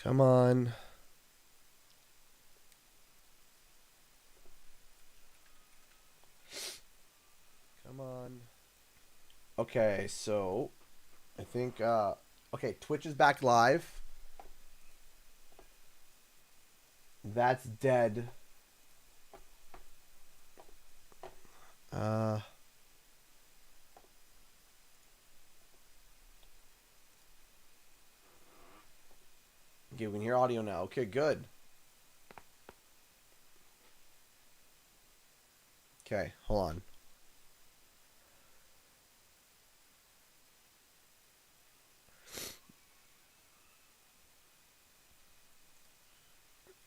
Come on. Come on. Okay, so I think okay, Twitch is back live. That's dead. Okay, we can hear audio now. Okay, good. Okay, hold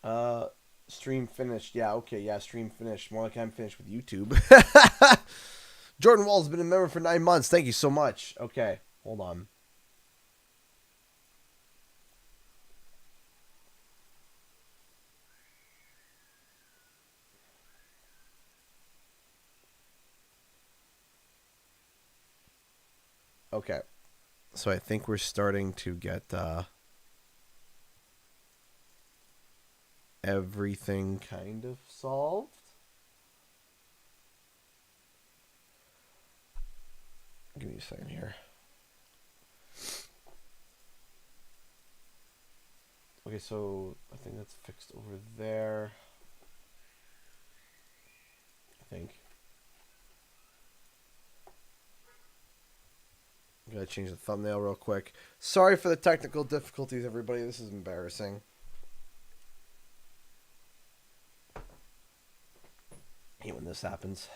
on. Stream finished. Yeah, okay, yeah, stream finished. More like I'm finished with YouTube. Jordan Wall's been a member for 9 months. Thank you so much. Okay, hold on. Okay, so I think we're starting to get everything kind of solved. Give me a second here. Okay, so I think that's fixed over there. I think. Gotta change the thumbnail real quick. Sorry for the technical difficulties, everybody. This is embarrassing. I hate when this happens.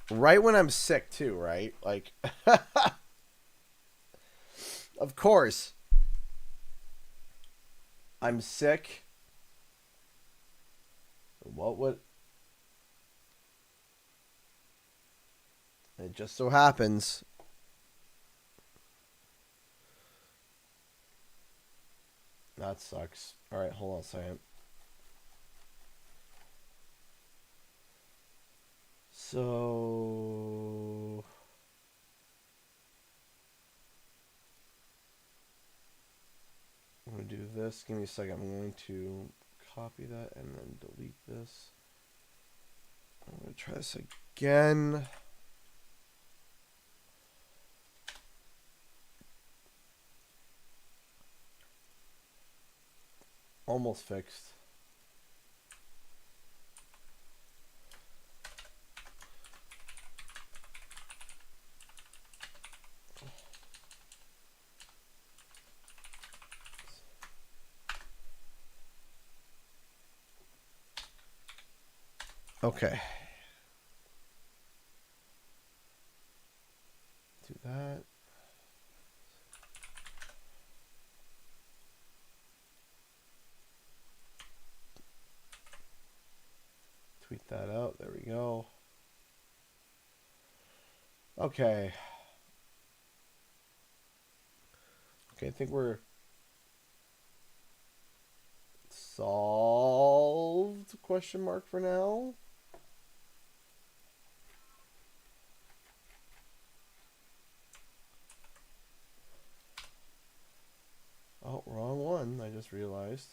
Right when I'm sick too, right? Like of course. I'm sick. What would it just so happens that sucks. All right, hold on a second. So I'm going to do this. Give me a second. I'm going to copy that and then delete this. I'm going to try this again. Almost fixed. Okay. Do that. Tweet that out. There we go. Okay. Okay, I think we're solved, question mark for now. Oh, wrong one, I just realized.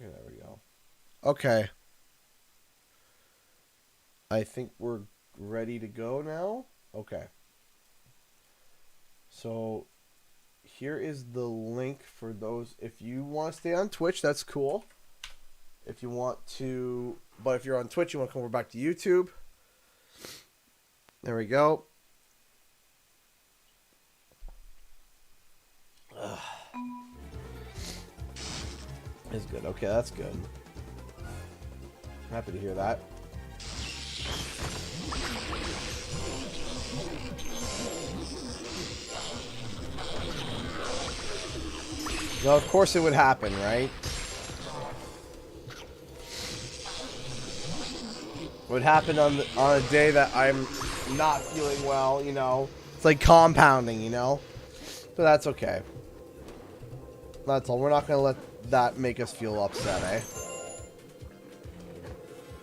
Okay, there we go. Okay. I think we're ready to go now. Okay. So here is the link for those. If you want to stay on Twitch, that's cool. If you want to, but if you're on Twitch, you want to come over back to YouTube. There we go. It's good. Okay, that's good. I'm happy to hear that. Well, of course it would happen, right? It would happen on a day that I'm not feeling well, you know. It's like compounding, you know. But that's okay. That's all. We're not gonna let that make us feel upset, eh?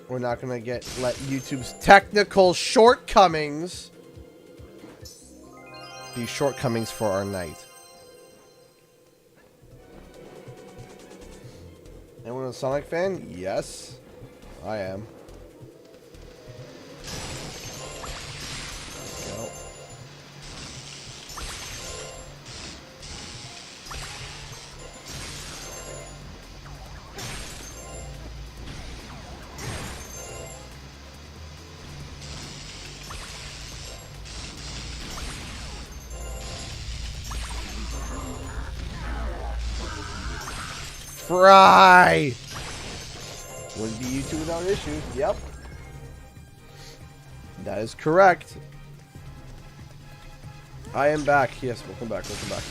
We're not gonna let YouTube's technical shortcomings be shortcomings for our night. Anyone a Sonic fan? Yes, I am. Well. Fry! Wouldn't be YouTube without issues. Yep. That is correct. I am back. Yes, welcome back. Welcome back.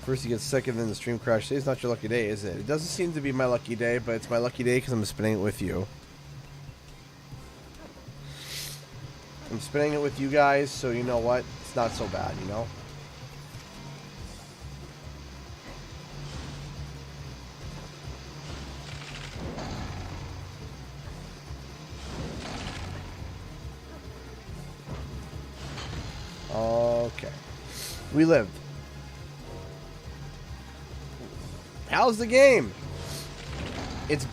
First you get sick and then the stream crash. Today's not your lucky day, is it? It doesn't seem to be my lucky day, but it's my lucky day because I'm spinning it with you. I'm spinning it with you guys, so you know what? It's not so bad, you know? Okay. We lived. How's the game? It's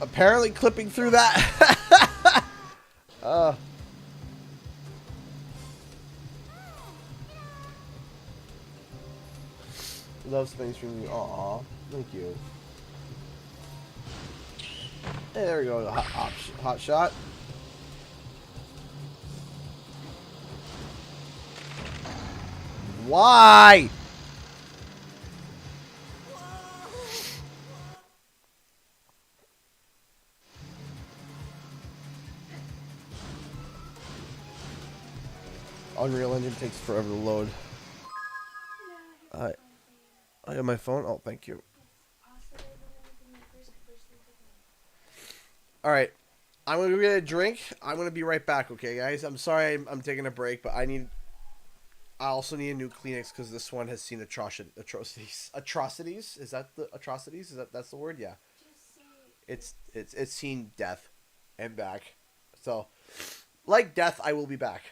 apparently clipping through that. Love spinning streaming. Aw, thank you. Hey, there we go. Hot shot. Why? Unreal Engine takes forever to load. I have my phone. Oh, thank you. All right. I'm going to get a drink. I'm going to be right back, okay, guys? I'm sorry I'm taking a break, but I also need a new Kleenex because this one has seen atrocities. Atrocities? Is that the atrocities? That's the word? Yeah. It's seen death and back. So, like death, I will be back.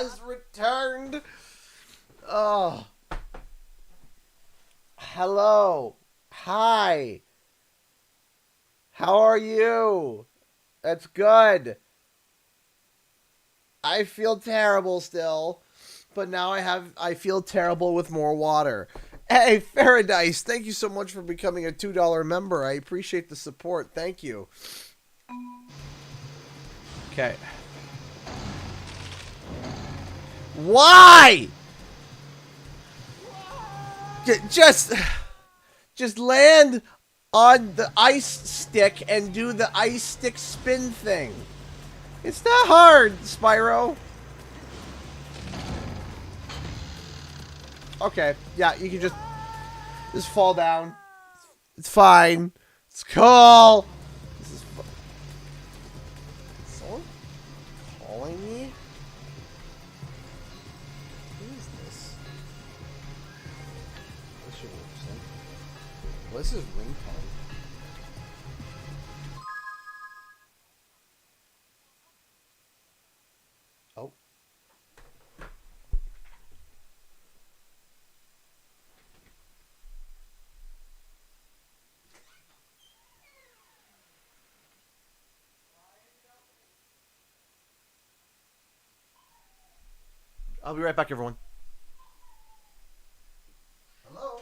has returned. Oh. Hello. Hi. How are you? That's good. I feel terrible still, but now I feel terrible with more water. Hey, Faradice, thank you so much for becoming a $2 member. I appreciate the support. Thank you. Okay. Why? Just land on the ice stick and do the ice stick spin thing. It's not hard, Spyro. Okay, yeah, you can just fall down. It's fine. It's cool. This is someone calling me? Who is this? What's your name? What's his ringtone? Oh. I'll be right back, everyone. Hello?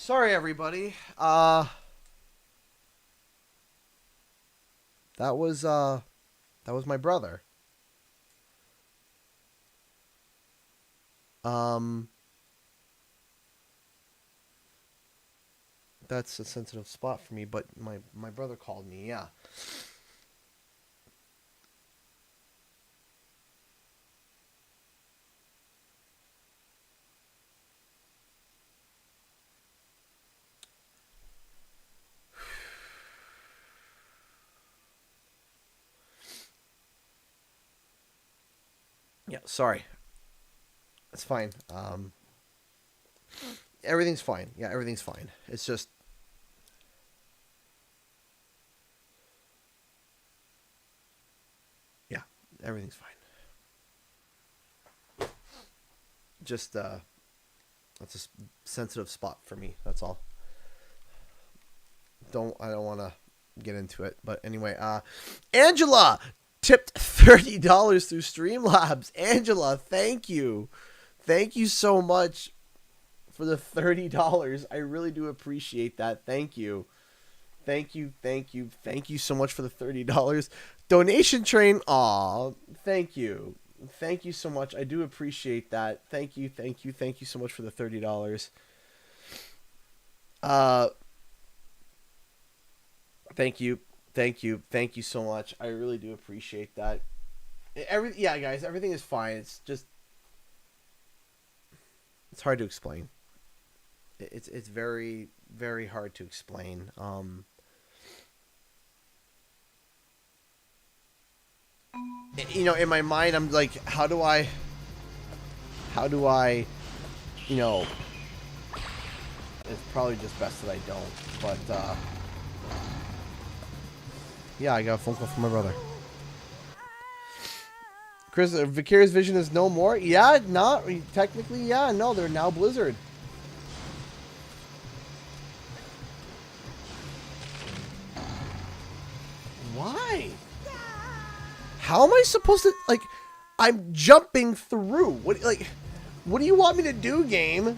Sorry, everybody. That was my brother. That's a sensitive spot for me, but my brother called me. Yeah. Yeah, sorry. It's fine. Everything's fine. Yeah, everything's fine. It's just yeah, everything's fine. Just that's a sensitive spot for me. That's all. I don't want to get into it, but anyway, Angela tipped $30 through Streamlabs. Angela, thank you. Thank you so much for the $30. I really do appreciate that. Thank you. Thank you so much for the $30. Donation train, aw, thank you. Thank you so much. I do appreciate that. Thank you so much for the $30. Thank you so much. I really do appreciate that. Yeah, guys, everything is fine. It's just it's hard to explain. It's very, very hard to explain. You know, in my mind, I'm like, how do I, you know, it's probably just best that I don't, but, yeah, I got a phone call from my brother. Chris, Vicarious Vision is no more? Yeah, not, technically, yeah, no, they're now Blizzard. Why? How am I supposed to, like, I'm jumping through. What do you want me to do, game?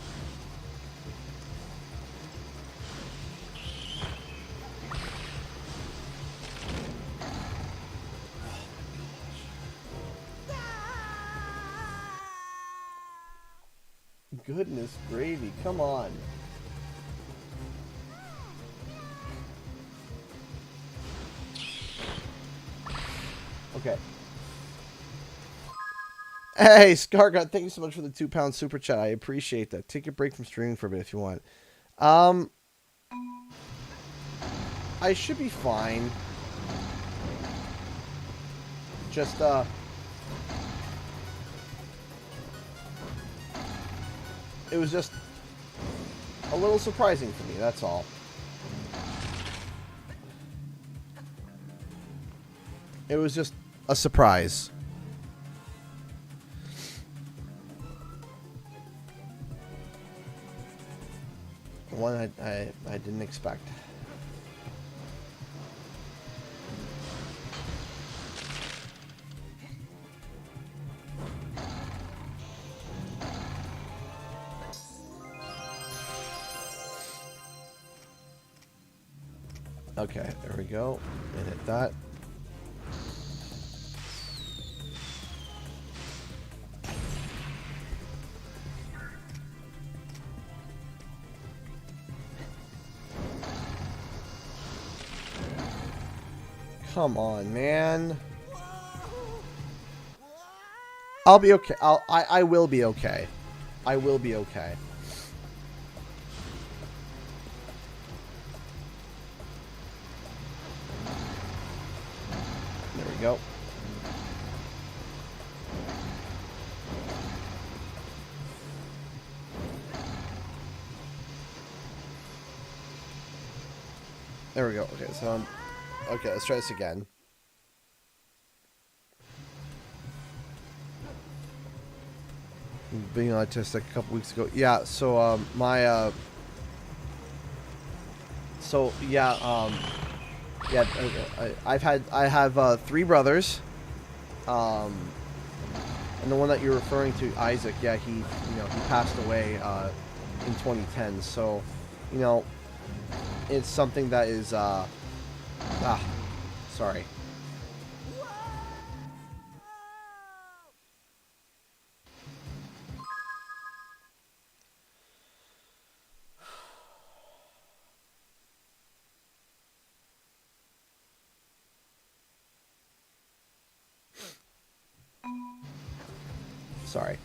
Goodness gravy, come on. Okay. Hey, Scargut, thank you so much for the £2 super chat. I appreciate that. Take a break from streaming for a bit if you want. I should be fine. Just, it was just a little surprising for me, that's all. It was just a surprise. One I didn't expect. Okay, there we go. And hit that. Come on, man. I'll be okay. I will be okay. I will be okay. There we go. There we go. Okay, so okay, let's try this again. Being autistic a couple weeks ago. Yeah, so I have 3 brothers. And the one that you're referring to, Isaac, yeah, he passed away in 2010. So you know, it's something that is, sorry. Sorry.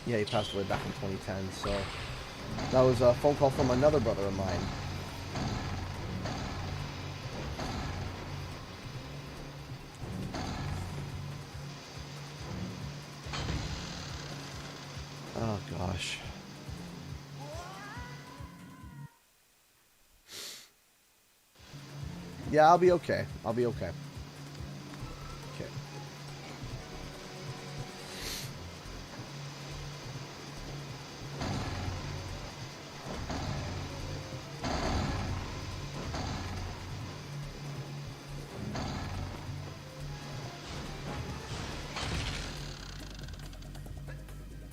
Yeah, he passed away back in 2010, so that was a phone call from another brother of mine. Oh, gosh. Yeah, I'll be okay. I'll be okay. Okay.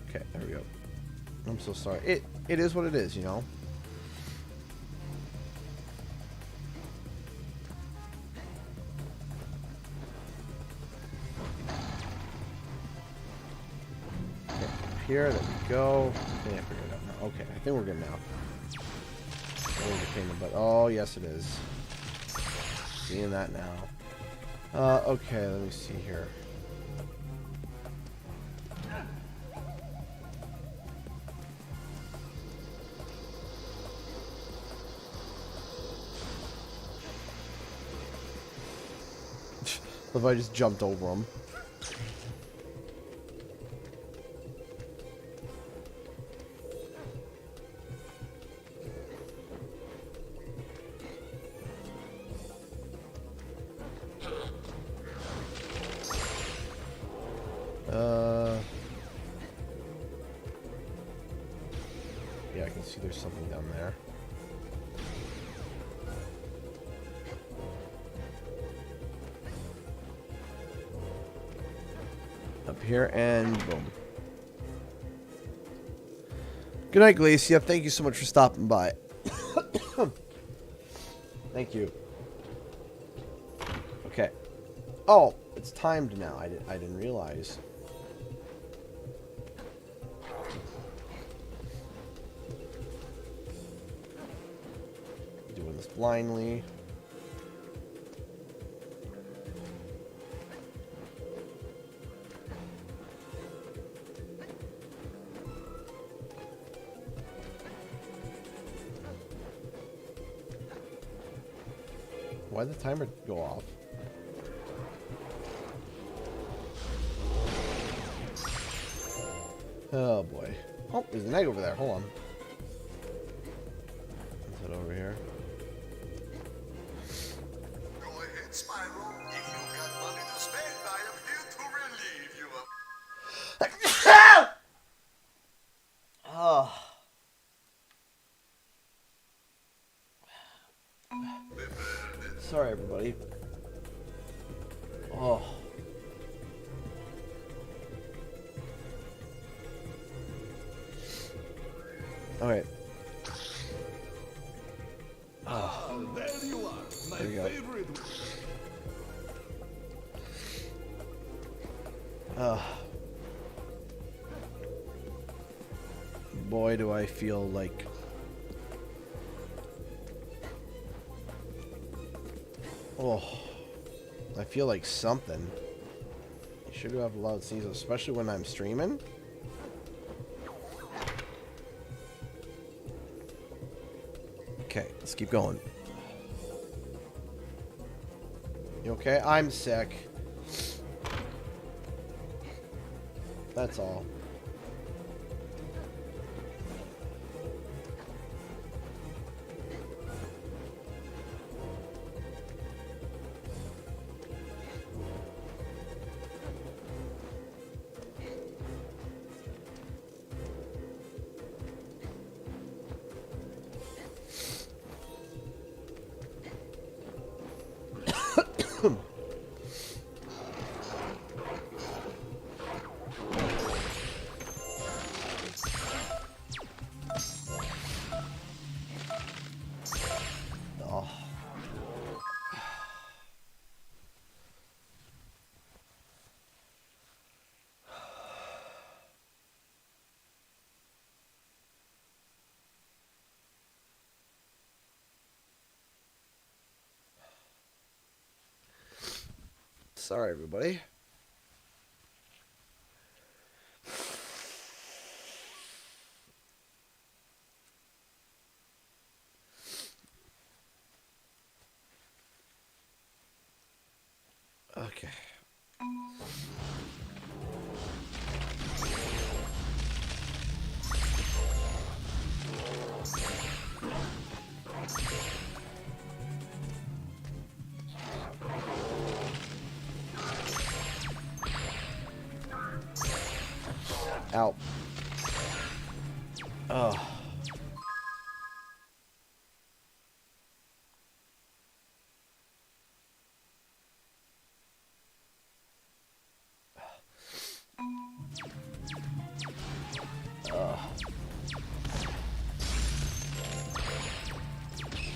Okay, there we go. I'm so sorry. It is what it is, you know? Okay, up here, there we go. I think I figured it out now. Okay, I think we're good now. But oh, yes, it is. Seeing that now. Okay, let me see here. If I just jumped over him. Yeah, I can see there's something down there. Up here and boom. Good night, Glacia. Thank you so much for stopping by. Thank you. Okay. Oh, it's timed now. I didn't realize. Doing this blindly. Why'd the timer go off? Oh boy. Oh, there's an egg over there. Hold on. Is it over here? Go ahead, Spyro. If you've got money to spend, I am here to relieve you of... Oh. Sorry, everybody. Oh. Alright. Oh, there you are, my favorite. Boy, do I feel like... Oh. I feel like something. You sure do have a loud sneeze, especially when I'm streaming. Okay, let's keep going. You okay? I'm sick. That's all. Sorry, everybody. Okay. Ow. Oh.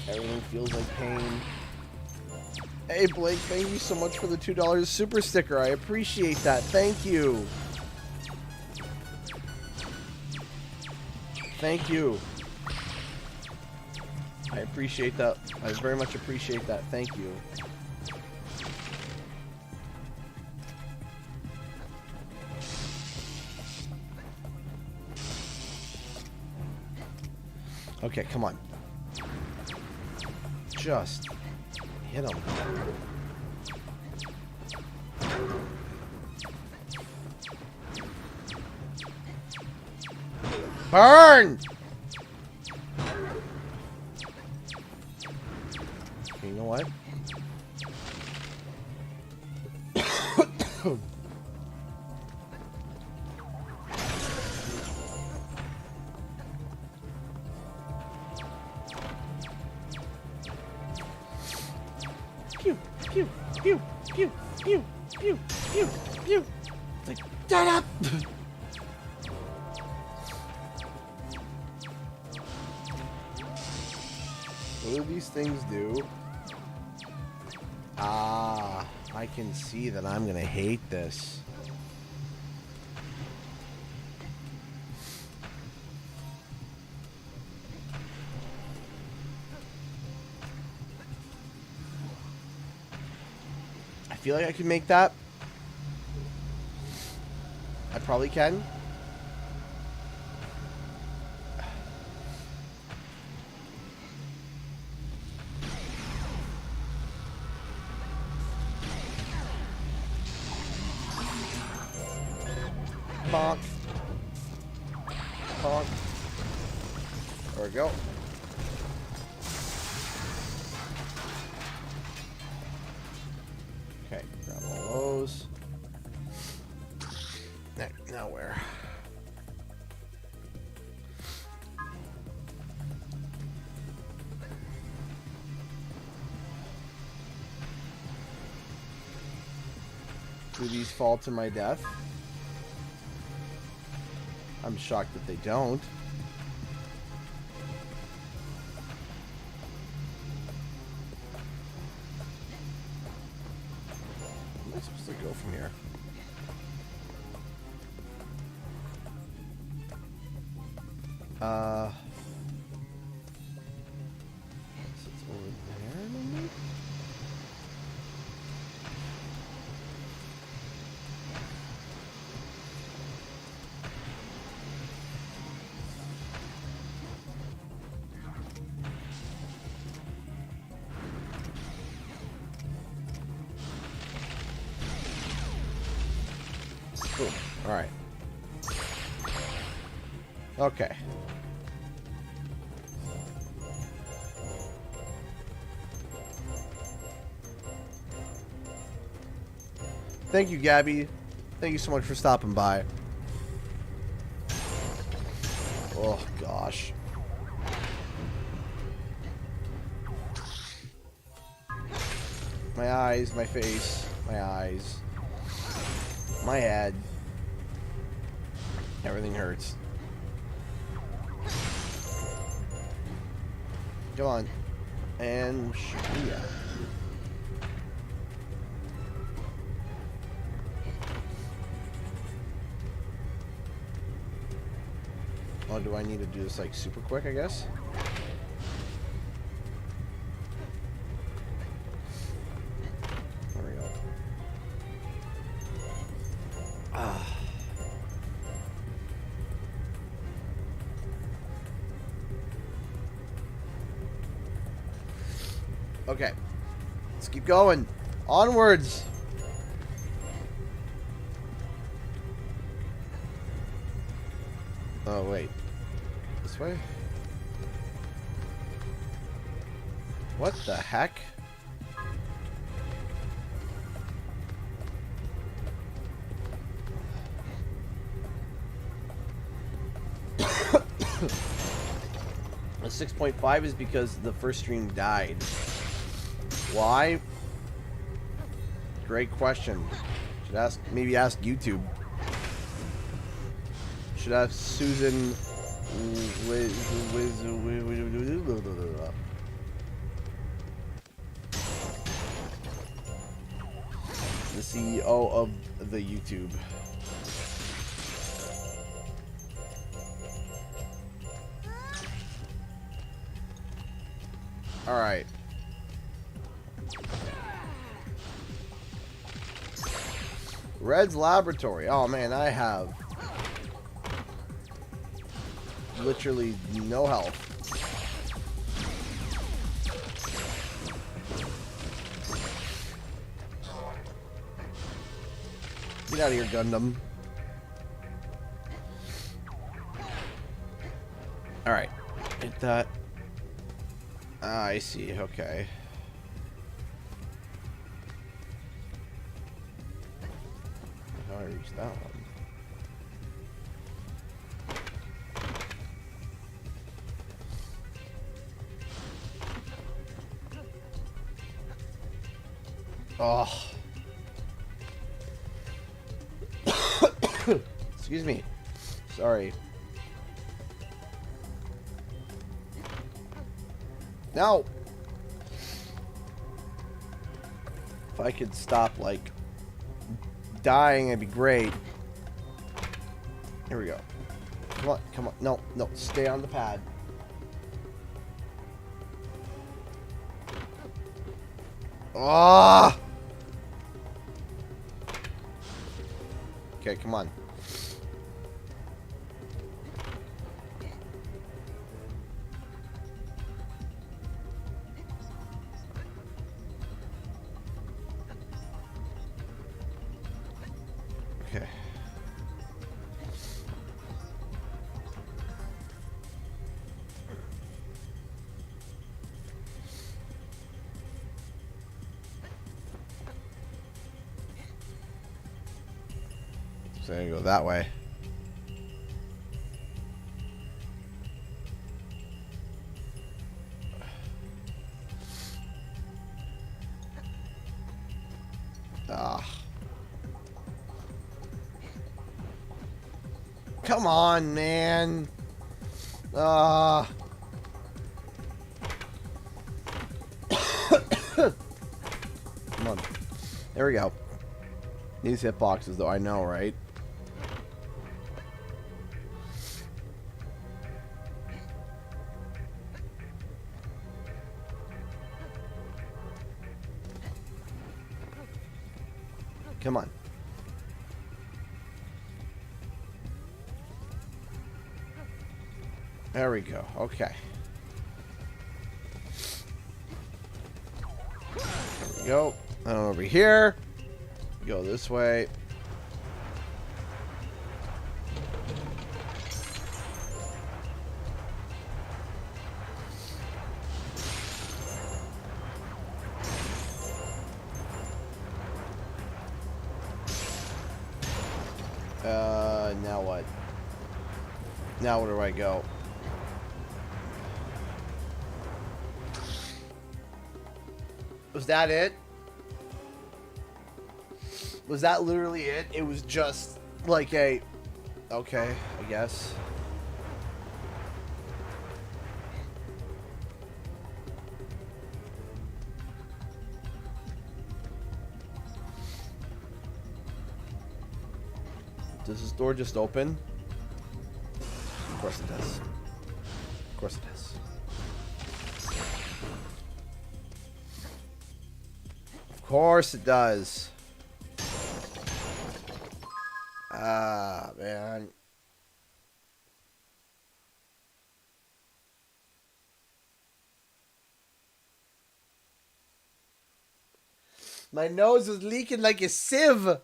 Everything feels like pain. Hey Blake, thank you so much for the $2 super sticker. I appreciate that. Thank you. Thank you. I appreciate that. I very much appreciate that. Thank you. Okay, come on. Just hit him. Burn! You know what? Pew, pew, pew, pew, pew, pew, pew, pew. It's like, shut up! What do these things do? Ah, I can see that I'm gonna hate this. I feel like I can make that. I probably can. Bonk. Bonk. There we go. Okay, grab all those. Now where? Do these fall to my death? I'm shocked that they don't. Where am I supposed to go from here? It's over there, maybe? Boom. All right. Okay. Thank you, Gabby. Thank you so much for stopping by. Oh, gosh. My eyes, my face, my eyes, my head. Everything hurts. Come on. And yeah. Oh, do I need to do this like super quick, I guess? There we go. Okay. Let's keep going. Onwards. Oh, wait. This way? What the heck? A 6.5 is because the first stream died. Why? Great question. Should maybe ask YouTube. Should ask Susan. The CEO of the YouTube. All right. Red's Laboratory. Oh man, I have literally no health. Get out of here, Gundam. Alright. Hit that. Ah, I see. Okay. How do I reach that one? Oh. Excuse me. Sorry. No. If I could stop, like, dying, it'd be great. Here we go. Come on, come on. No, no. Stay on the pad. Ah! Okay, come on. Okay. So I'm gonna go that way. Ah. Come on, man. Ah. Come on. There we go. These hitboxes, though, I know, right? Come on. There we go. Okay. There we go. And over here. Go this way. Now what? Now where do I go? Was that it? Was that literally it? It was just like a... Okay, I guess. Does this door just open? Of course it does. Of course it does. Of course it does. Ah, man. My nose is leaking like a sieve.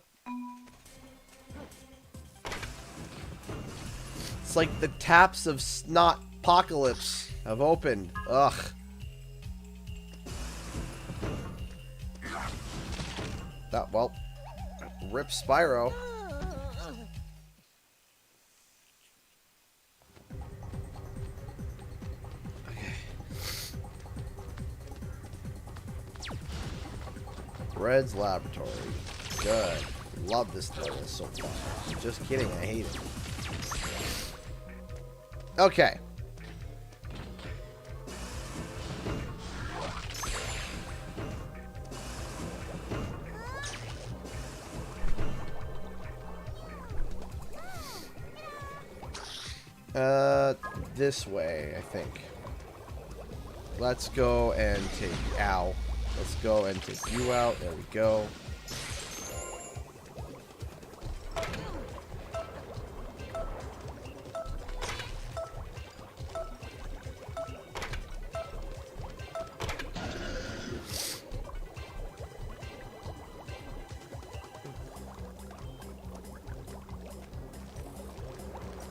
It's like the taps of snot apocalypse have opened. Ugh. That, well, rip Spyro. Okay. Red's laboratory. Good. Love this level so far. Just kidding, I hate it. Okay. This way, I think. Let's go and take... Ow. Let's go and take you out. There we go.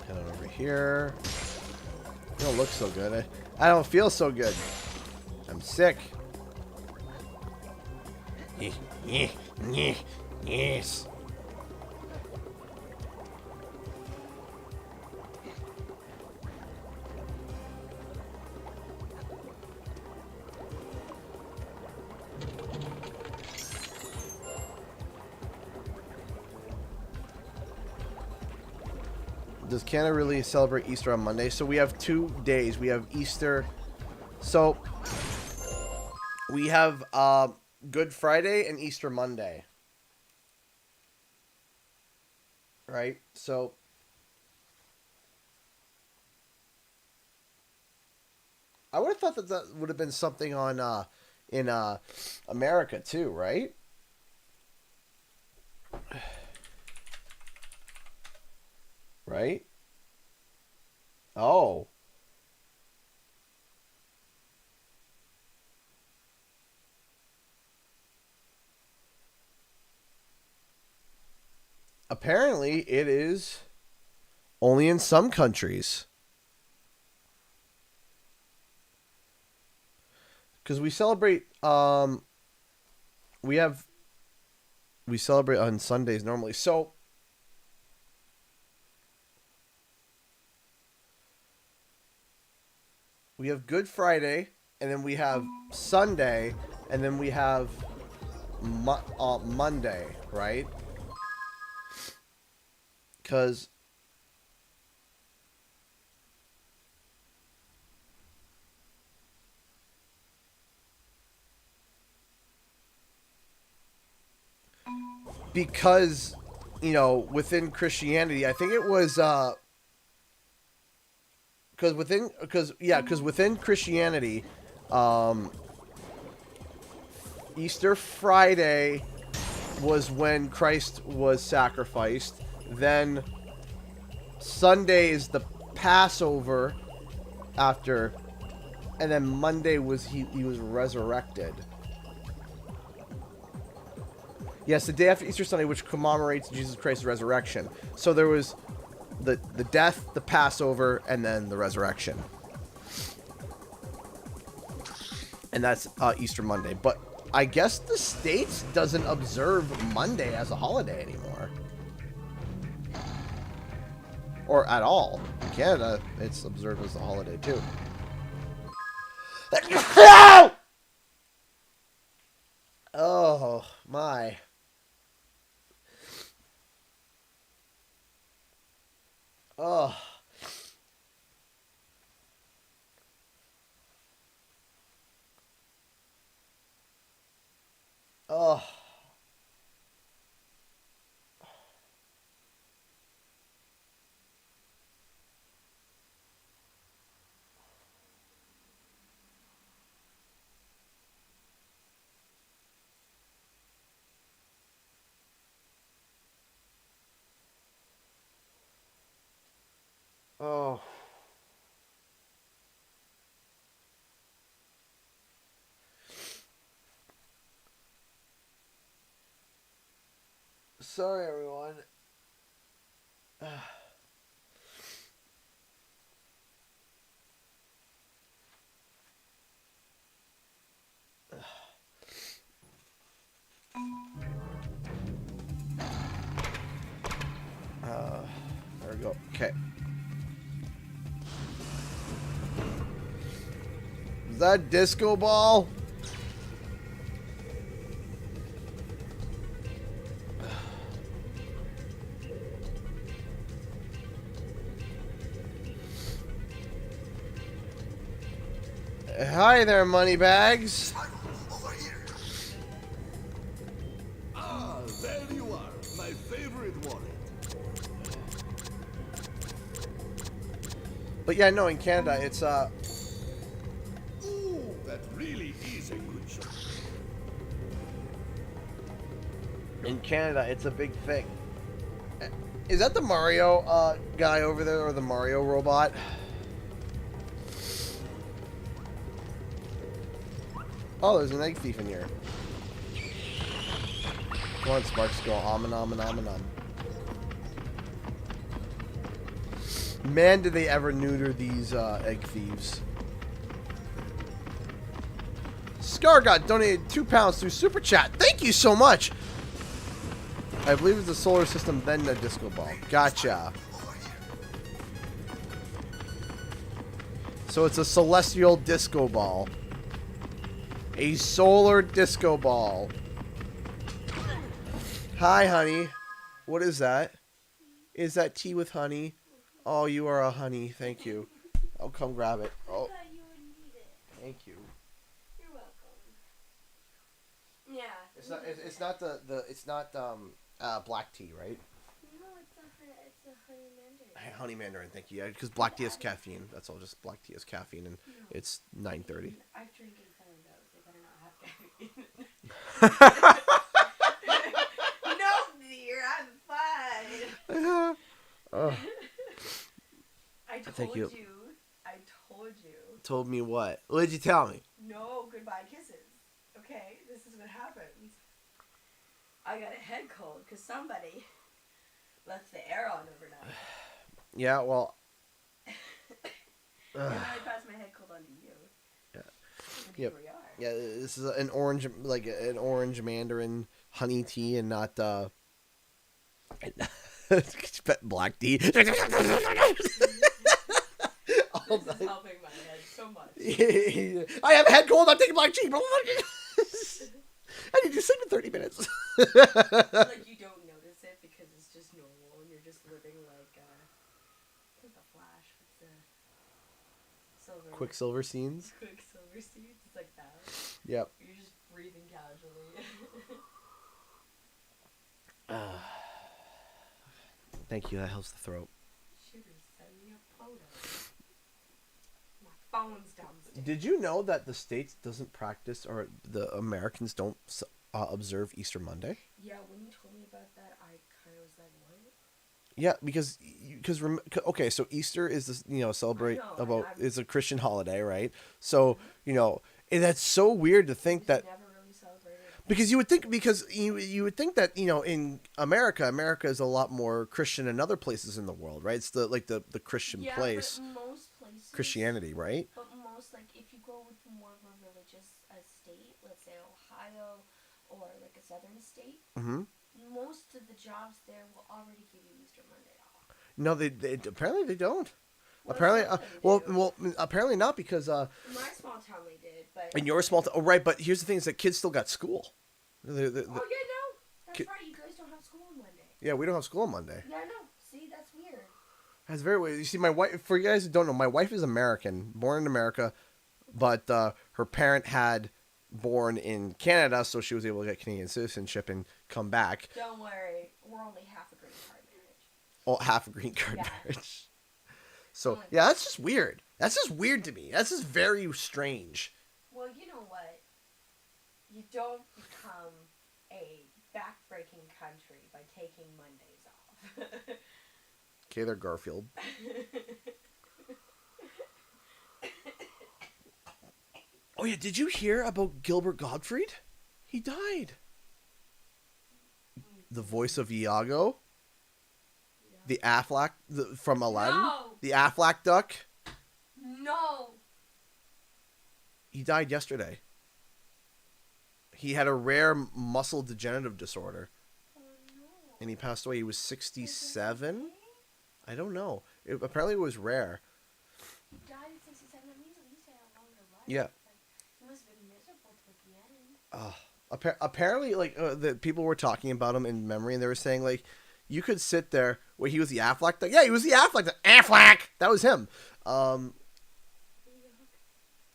Head on over here. You don't look so good. I don't feel so good. I'm sick. Yes. Does Canada really celebrate Easter on Monday? So we have 2 days. We have Easter. So we have Good Friday and Easter Monday. Right? So I would have thought that that would have been something on in America too, right? Right? Oh. Apparently it is only in some countries. Because we celebrate we celebrate on Sundays normally. So we have Good Friday, and then we have Sunday, and then we have Monday, right? Because you know, within Christianity, I think it was because within Christianity, um, Easter Friday was when Christ was sacrificed. Then Sunday is the Passover after, and then Monday was he was resurrected. Yes, the day after Easter Sunday, which commemorates Jesus Christ's resurrection. So there was the death, the Passover, and then the resurrection. And that's Easter Monday. But I guess the States doesn't observe Monday as a holiday anymore. Or at all. In Canada, it's observed as a holiday too. Oh, my. Oh. Oh. Oh. Sorry, everyone. There we go. Okay. Is that disco ball? Hi there, moneybags. Over here. Ah, there you are, my favorite wallet. But yeah, no, in Canada, it's Ooh, that really is a good shot. in Canada, it's a big thing. Is that the Mario guy over there, or the Mario robot? Oh, there's an egg thief in here. Come on, Sparks, go om and om and om and om. Man, did they ever neuter these egg thieves. Scar got donated £2 through Super Chat. Thank you so much. I believe it's a solar system, then a disco ball. Gotcha. So it's a celestial disco ball. A solar disco ball. Hi, honey. What is that? Is that tea with honey? Oh, you are a honey. Thank you. I'll come grab it. Oh, I thought you would need it. thank you. You're welcome. Yeah. It's not it's not black tea, right? No, it's a honey mandarin. Honey mandarin. Thank you. Yeah, because black tea has caffeine. That's all. Just black tea has caffeine, and it's 9:30. I've drinking some of those. They better not have caffeine. No, dear, I'm fine. I told Thank you. I told you. Told me what? What did you tell me? No goodbye kisses. Okay, this is what happens. I got a head cold because somebody left the air on overnight. Yeah. Well. And then I passed my head cold on to you. Yeah. And Yep. here we are. Yeah, this is an orange, like an orange mandarin honey tea, and not black tea. This is helping my head so much. I have a head cold. I'm taking black tea. I need to sleep in 30 minutes. Like you don't notice it because it's just normal and you're just living like the Flash with the silver Quicksilver scenes. Quicksilver seeds. It's like that. Yep. You're just breathing casually. Thank you. That helps the throat. Sugar, send me a photo. My phone's downstairs. Did you know that the States doesn't practice, or the Americans don't observe Easter Monday? Yeah, when you told me about that, I kind of was like, what? Yeah, because okay, so Easter is this, celebrate I know, about and it's a Christian holiday, right? So and that's so weird to think that, Never really celebrated. because you would think you would think that in America is a lot more Christian than other places in the world, right? It's the Christian place, But most places, Christianity, right? But most, like, if you go with more of a religious state, let's say Ohio or like a southern state, Mm-hmm. most of the jobs there will already give you Easter Monday off. No, they apparently they don't. Well, Apparently, some of them do. apparently not, because In my small town they did, but in your small town, oh right, but here's the thing: is that kids still got school. oh yeah, no, that's Ki- right. You guys don't have school on Monday. Yeah, we don't have school on Monday. Yeah, no. See, that's weird. That's very weird. You see, my wife, for you guys who don't know, my wife is American, born in America, but her parent had born in Canada, so she was able to get Canadian citizenship and come back. Don't worry, we're only half a green card marriage. Oh, half a green card Yeah. marriage. So, Oh my yeah, that's just weird. That's just weird to me. That's just very strange. Well, you know what? You don't become a back-breaking country by taking Mondays off. Okay, there, Garfield. Oh, yeah, did you hear about Gilbert Gottfried? He died. The voice of Iago, Yeah. the Aflac from Aladdin, No! the Aflac duck. No! He died yesterday. He had a rare muscle degenerative disorder, Oh no. and he passed away. He was Is it 67. okay? I don't know. Apparently, it was rare. He died at 67. That means at least he had a longer life. Yeah. Like, he must have been miserable toward the end. Apparently, like the people were talking about him in memory, and they were saying like, you could sit there. Wait, he was the Aflac duck. Yeah, he was the Aflac duck. Aflac. That was him.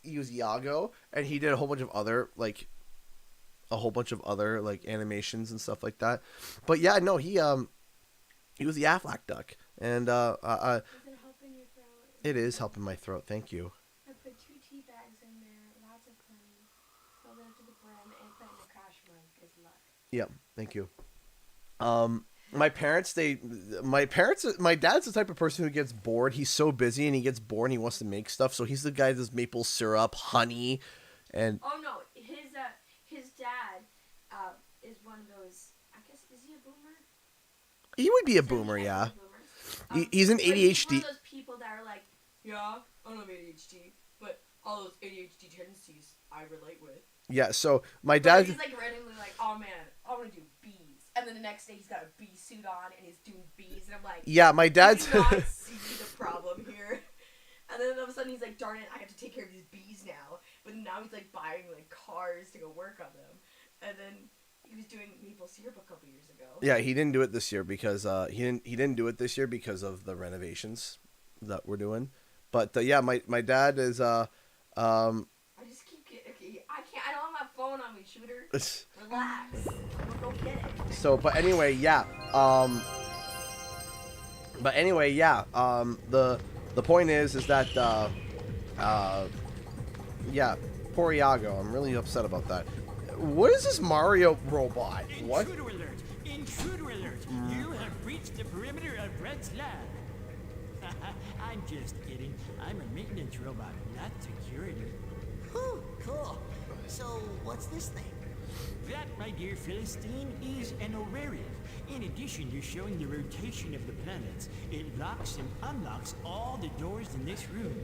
He was Iago, and he did a whole bunch of other animations and stuff like that. But yeah, no, he was the Aflac duck, and Is it helping your throat? it is helping my throat. Thank you. I put 2 tea bags in there, lots of honey, filled it up to the brim, and put it in the trash mug. Good luck. Yep, thank you. My dad's the type of person who gets bored. He's so busy and he gets bored and he wants to make stuff. So he's the guy that does maple syrup, honey, and Oh no, his dad is one of those. I guess is he a boomer? he would be a So boomer, he's yeah. a boomer. He's an but He's one ADHD. of those people that are like, yeah, I don't have ADHD, but all those ADHD tendencies I relate with. Yeah, so my But dad. he's like randomly like, oh man, I want to do bees, and then the next day he's got a bee suit on and he's doing bees, and I'm like, Yeah, my dad's. do not see the problem here. And then all of a sudden he's like, darn it, I have to take care of these bees now. But now he's like buying like cars to go work on them. And then he was doing maple syrup a couple years ago. Yeah, he didn't do it this year because he didn't do it this year because of the renovations that we're doing. But yeah, my dad is I just keep getting, okay, I don't have my phone on me, shooter. Relax. I'm gonna go get it. So, but anyway, yeah. The point is that yeah, poor Iago. I'm really upset about that. What is this Mario robot? What? Intruder alert! Intruder alert! You have reached the perimeter of Red's lab. I'm just kidding. I'm a maintenance robot, not security. Whew, cool. So, what's this thing? That, my dear Philistine, is an orarium. In addition to showing the rotation of the planets, it locks and unlocks all the doors in this room.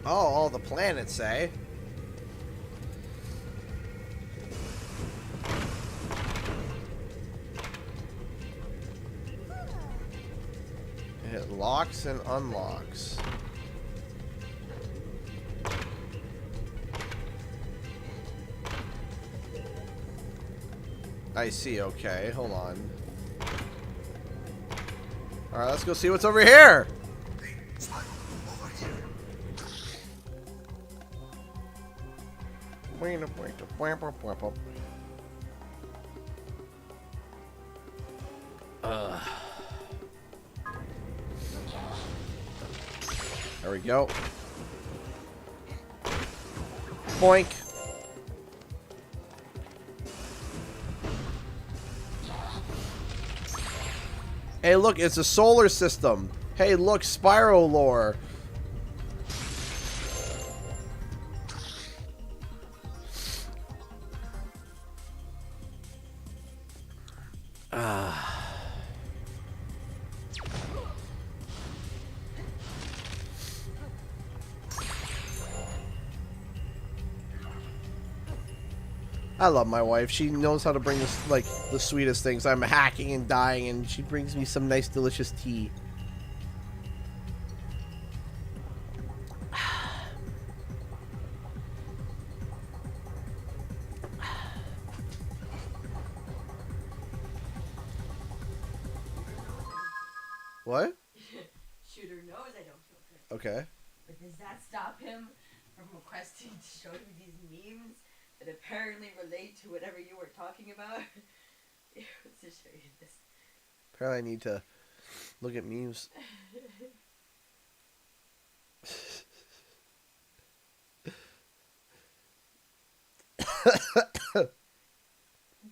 Oh, all the planets, eh? It locks and unlocks. I see, okay, hold on. Alright, let's go see what's over here! Hey, Spyro, over here. There we go. Boink. Hey, look, it's a solar system. Hey, look, Spyro lore. I love my wife. She knows how to bring us like the sweetest things. I'm hacking and dying, and she brings me some nice, delicious tea. What? Shooter knows I don't feel good. Okay. But does that stop him from requesting to show you these memes that apparently relate to whatever you were talking about? Let's just show you this. Apparently, I need to look at memes.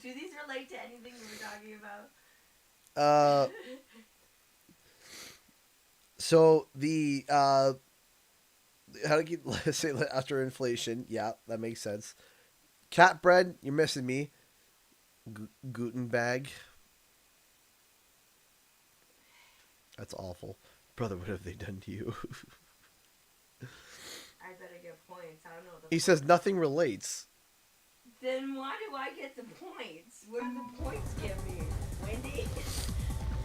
Do these relate to anything we were talking about? So the how to keep say after inflation? Yeah, that makes sense. Cat bread, you're missing me. Gutenberg. That's awful. Brother, what have they done to you? I better get points. I don't know. He says nothing relates. Then why do I get the points? What do the points give me? Wendy?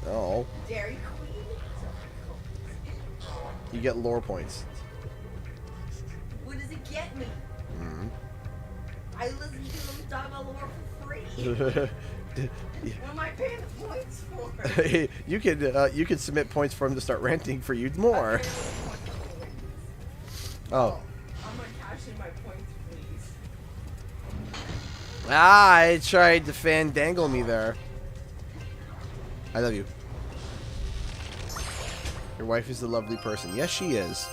Oh. Dairy Queen? You get lore points. What does it get me? Mm-hmm. I listen to them talk about lore for free. What am I paying the points for? You can submit points for him to start ranting for you more. Oh. I'm gonna cash in my points, please. I tried to fandangle me there. I love you. Your wife is a lovely person. Yes, she is.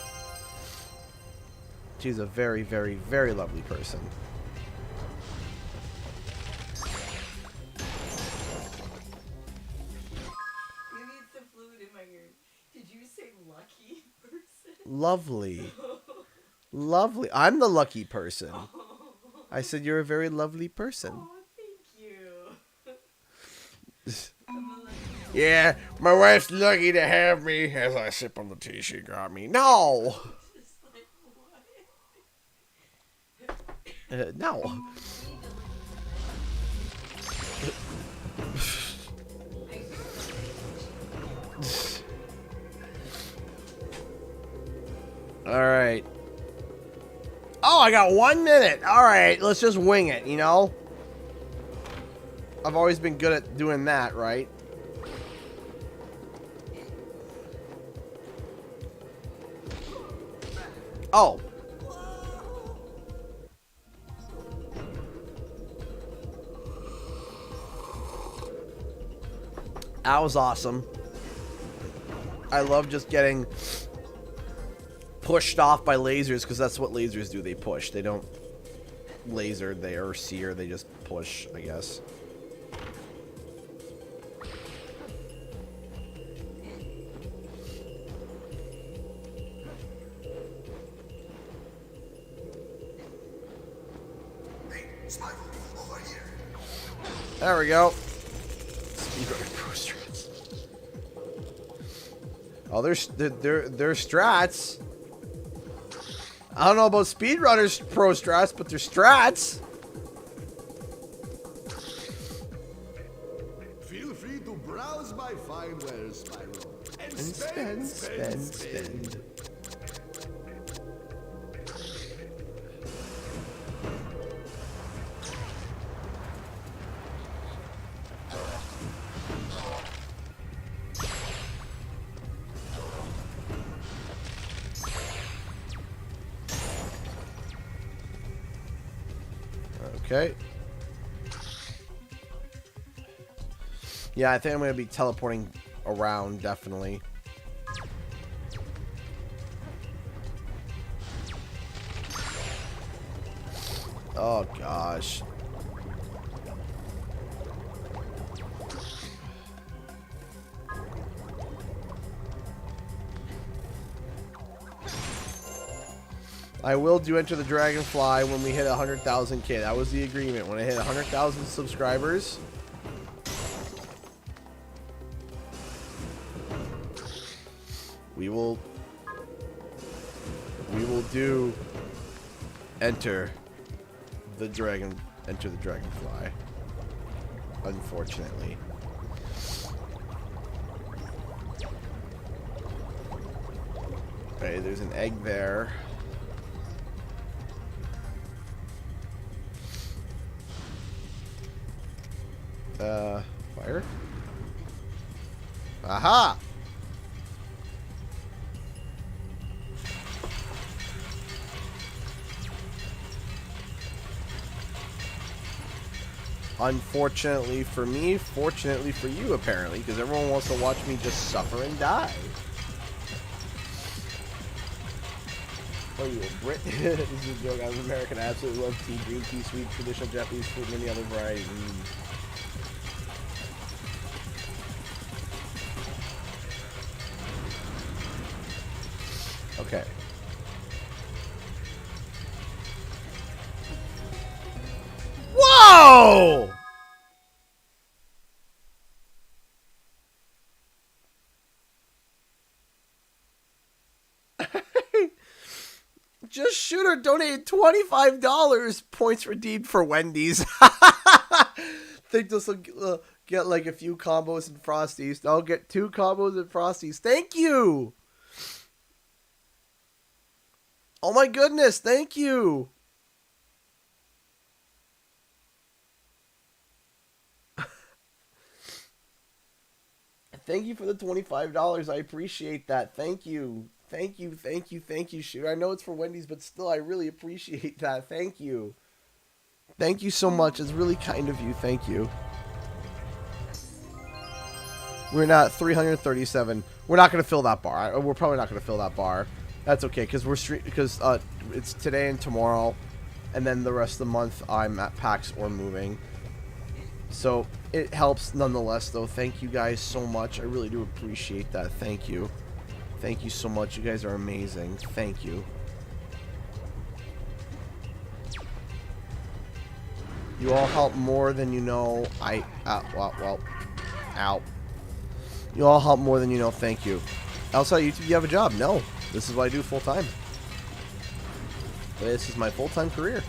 She's a very, very, very lovely person. Maybe it's the fluid in my ears. Did you say lucky person? Lovely. Lovely. I'm the lucky person. I said you're a very lovely person. Oh, thank you. Yeah, my wife's lucky to have me as I sip on the tea she got me. No! Just like, what? No. Alright. Oh, I got 1 minute. Alright, let's just wing it, you know? I've always been good at doing that, right? Oh. That was awesome. I love just getting pushed off by lasers, because that's what lasers do. They push. They don't laser there or sear. They just push, I guess. Hey, Spyro, over here. There we go. Speedrunner Pro Strats. Oh, they're strats. I don't know about Speedrunners Pro Strats, but they're strats. Feel free to browse my fine wares, Spyro. And Spend. Okay. Yeah, I think I'm going to be teleporting around, definitely. Oh, gosh. I will do Enter the Dragonfly when we hit 100,000K. That was the agreement. When I hit 100,000 subscribers, we will do Enter the Dragonfly. Unfortunately. Okay, there's an egg there. Fire? Aha! Unfortunately for me, fortunately for you, apparently, because everyone wants to watch me just suffer and die. What are you, a Brit? This is a joke. I'm American. I absolutely love tea, green tea, sweet, traditional Japanese food, and many other varieties. Okay. Whoa! Shooter donated $25. Points redeemed for Wendy's. Think this will get like a few combos and Frosties. I'll get 2 combos and Frosties. Thank you. Oh my goodness. Thank you. Thank you for the $25. I appreciate that. Thank you. Thank you, thank you, thank you, Shooter. I know it's for Wendy's, but still, I really appreciate that. Thank you. Thank you so much. It's really kind of you. Thank you. We're not 337. We're not going to fill that bar. We're probably not going to fill that bar. That's okay, because it's today and tomorrow, and then the rest of the month I'm at PAX or moving. So it helps nonetheless, though. Thank you guys so much. I really do appreciate that. Thank you. Thank you so much. You guys are amazing. Thank you. You all help more than you know. Well. Ow. You all help more than you know. Thank you. Outside YouTube, you have a job? No. This is what I do full time. This is my full-time career.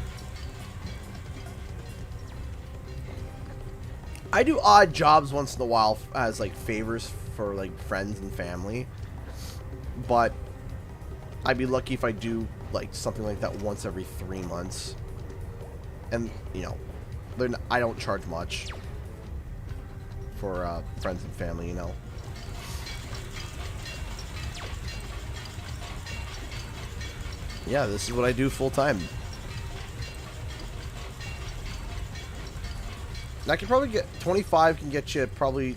I do odd jobs once in a while as like favors for like friends and family, but I'd be lucky if I do like something like that once every 3 months. And you know, I don't charge much for friends and family, you know. Yeah, this is what I do full time. I can probably get 25. Can get you probably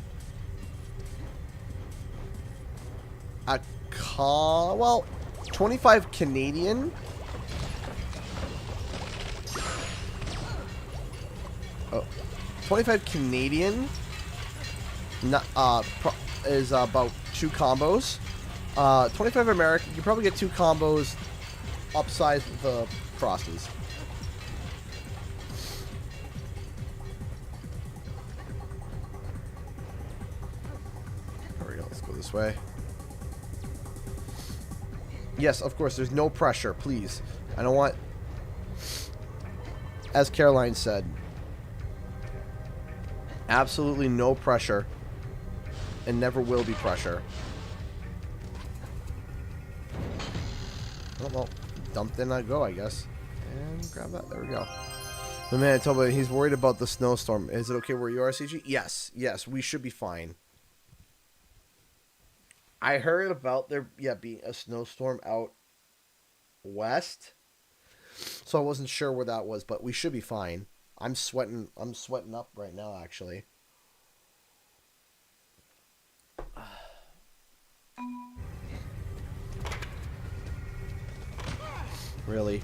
a well, 25 Canadian. Oh, 25 Canadian. Is about 2 combos. 25 American. You can probably get 2 combos, upsized with the Frosties. This way. Yes, of course, there's no pressure, please. I don't want, as Caroline said, absolutely no pressure, and never will be pressure. Oh, well, dumped in I go, I guess. And grab that. There we go. The man told me he's worried about the snowstorm. Is it okay where you are, CG? Yes, yes, we should be fine. I heard about there being a snowstorm out west, so I wasn't sure where that was, but we should be fine. I'm sweating up right now, actually. Really?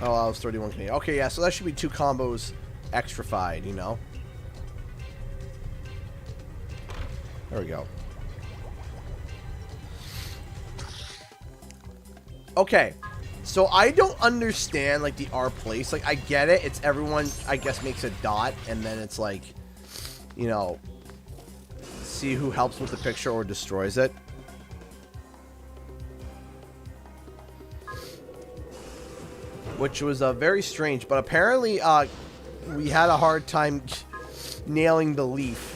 Oh, I was 31 Canadian. Okay, yeah, so that should be 2 combos extra-fied, you know? There we go. Okay. So I don't understand, like, the R place. Like, I get it. It's everyone, I guess, makes a dot. And then it's like, you know, see who helps with the picture or destroys it. Which was very strange. But apparently, we had a hard time nailing the leaf.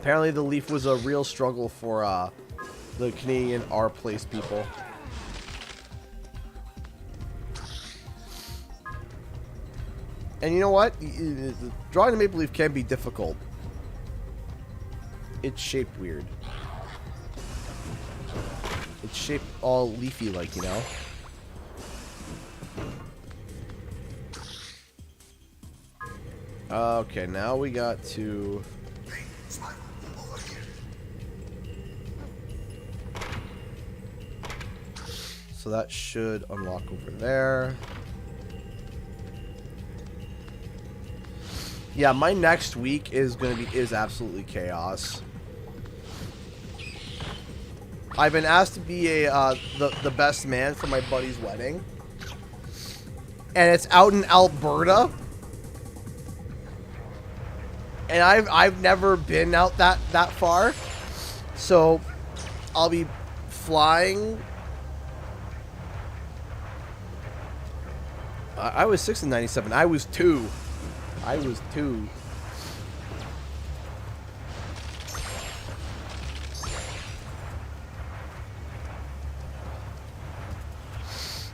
Apparently the leaf was a real struggle for the Canadian R-place people. And you know what? Drawing a maple leaf can be difficult. It's shaped weird. It's shaped all leafy-like, you know? Okay, now we got to... Hey, Spyro, over here. So that should unlock over there. Yeah, my next week is absolutely chaos. I've been asked to be the best man for my buddy's wedding, and it's out in Alberta. And I've never been out that far, so I'll be flying I was 6 in 97. I was 2. I was 2.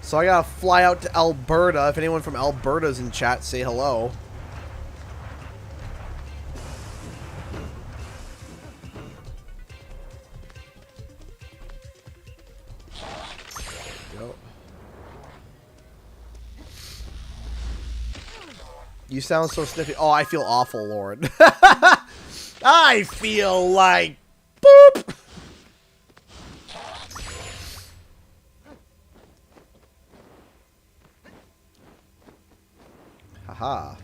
So I gotta fly out to Alberta. If anyone from Alberta's in chat, say hello. There we go. You sound so sniffy. Oh, I feel awful, Lord. I feel like boop. Haha.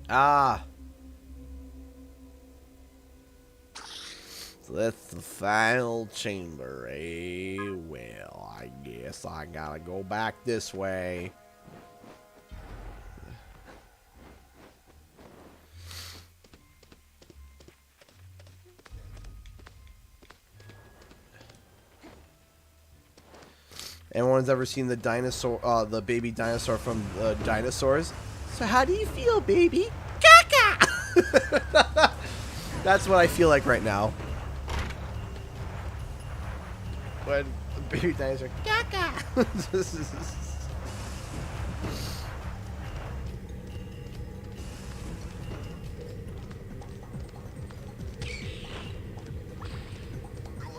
Ah. So that's the final chamber, eh? Well, I guess I gotta go back this way. Anyone's ever seen the dinosaur, the baby dinosaur from the dinosaurs? So how do you feel, baby? Caca! That's what I feel like right now. When the baby dinosaur, caca! Go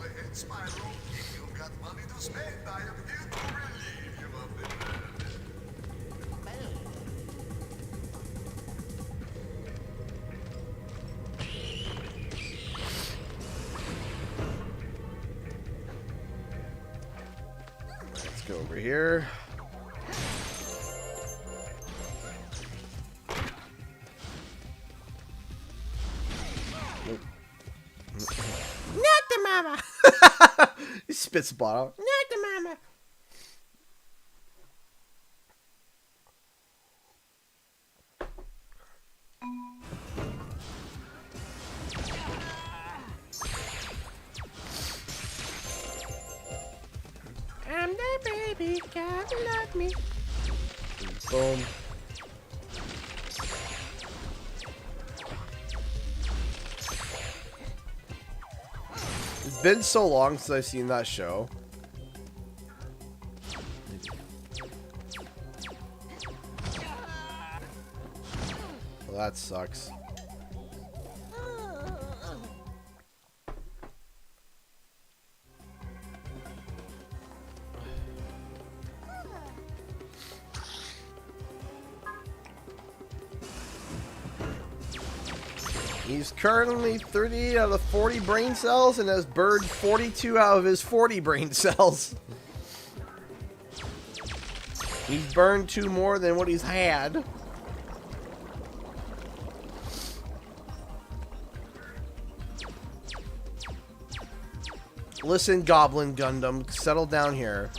ahead, Spyro. If you've got money to spend, I am here to relieve you of the burden. Let's go over here. Nope. Not the mama. He spits the bottle. Not the mama. I'm the baby, God love me. Boom. It's been so long since I've seen that show. Well, that sucks. He's currently 38 out of the 40 brain cells and has burned 42 out of his 40 brain cells. He's burned 2 more than what he's had. Listen, Goblin Gundam, settle down here.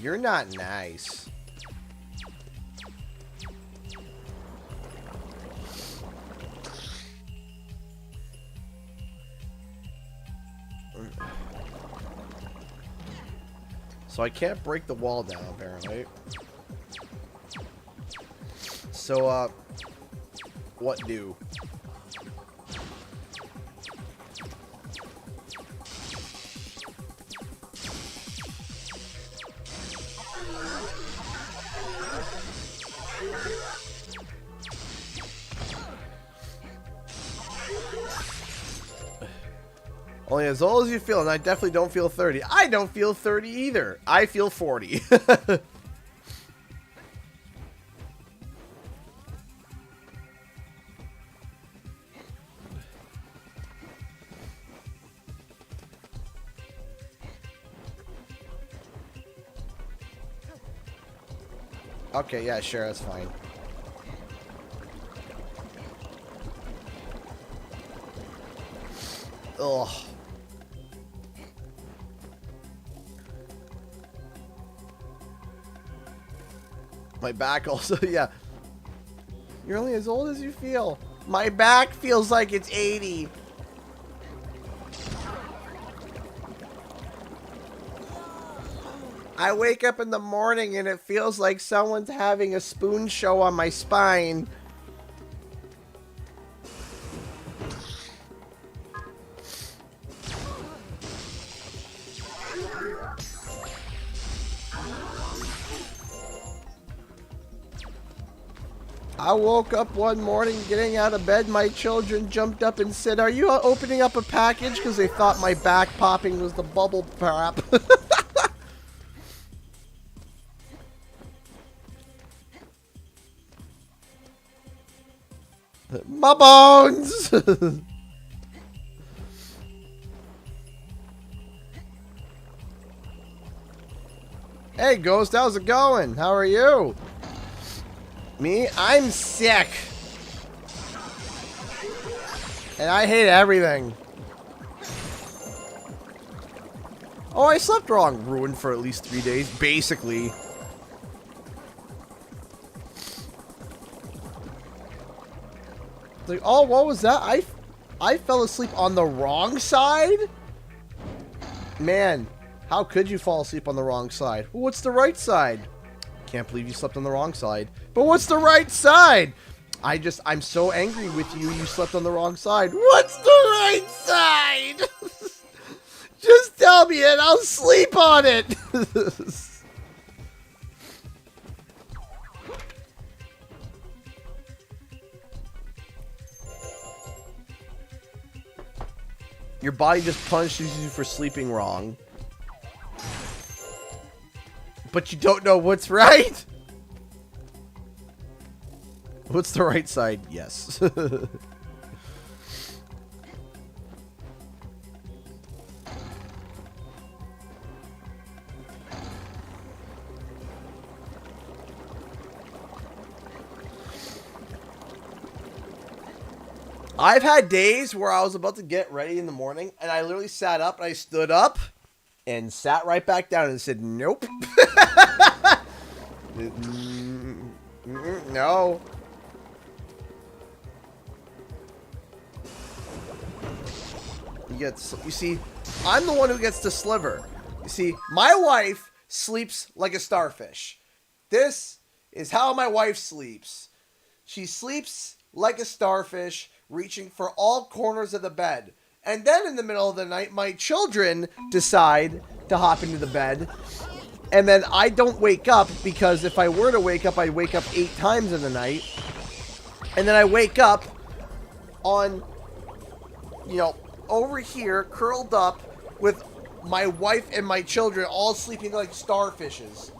You're not nice. So I can't break the wall down, apparently. So, what do? Only as old as you feel, and I definitely don't feel 30. I don't feel 30 either. I feel 40. Okay, yeah, sure, that's fine. Ugh. My back also, yeah. You're only as old as you feel. My back feels like it's 80. I wake up in the morning and it feels like someone's having a spoon show on my spine. I woke up one morning getting out of bed. My children jumped up and said, "Are you opening up a package?" Because they thought my back popping was the bubble wrap. My bones! Hey, Ghost, how's it going? How are you? Me? I'm sick. And I hate everything. Oh, I slept wrong. Ruined for at least 3 days, basically. Like, oh, what was that? I fell asleep on the wrong side? Man, how could you fall asleep on the wrong side? Well, what's the right side? Can't believe you slept on the wrong side. But what's the right side? I'm so angry with you, you slept on the wrong side. What's the right side? Just tell me and I'll sleep on it. Your body just punishes you for sleeping wrong. But you don't know what's right? What's the right side? Yes. I've had days where I was about to get ready in the morning and I literally sat up and I stood up and sat right back down and said, nope. No. You see, I'm the one who gets to sliver. You see, my wife sleeps like a starfish. This is how my wife sleeps. She sleeps like a starfish, reaching for all corners of the bed. And then in the middle of the night, my children decide to hop into the bed. And then I don't wake up, because if I were to wake up, I'd wake up 8 times in the night. And then I wake up on, you know, over here, curled up with my wife and my children all sleeping like starfishes.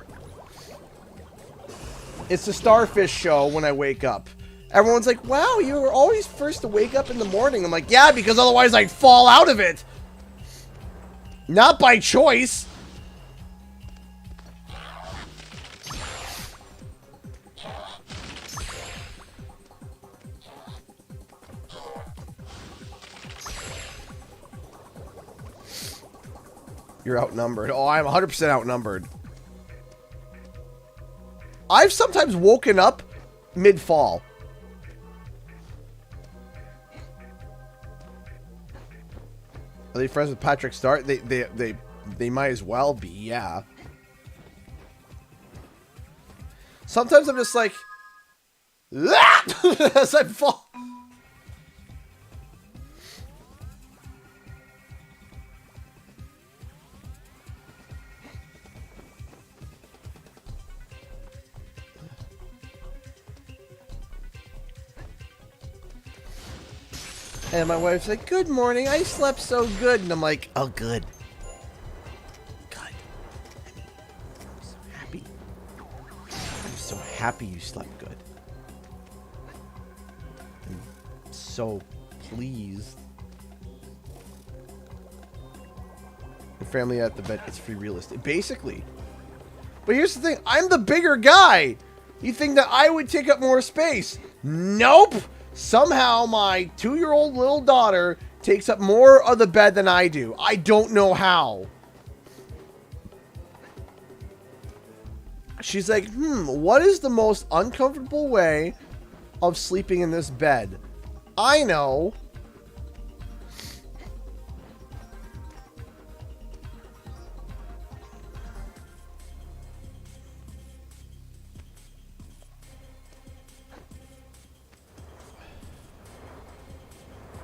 It's the starfish show when I wake up. Everyone's like, wow, you were always first to wake up in the morning. I'm like, yeah, because otherwise I'd fall out of it. Not by choice. You're outnumbered. Oh, I'm 100% outnumbered. I've sometimes woken up mid-fall. Are they friends with Patrick Start? They might as well be, yeah. Sometimes I'm just like, as I fall. And my wife's like, good morning, I slept so good. And I'm like, oh, good. Good. I'm so happy. I'm so happy you slept good. I'm so pleased. Your family at the bed, it's free real estate. Basically. But here's the thing, I'm the bigger guy. You think that I would take up more space? Nope. Somehow my 2-year-old little daughter takes up more of the bed than I do. I don't know how. She's like, what is the most uncomfortable way of sleeping in this bed. I know.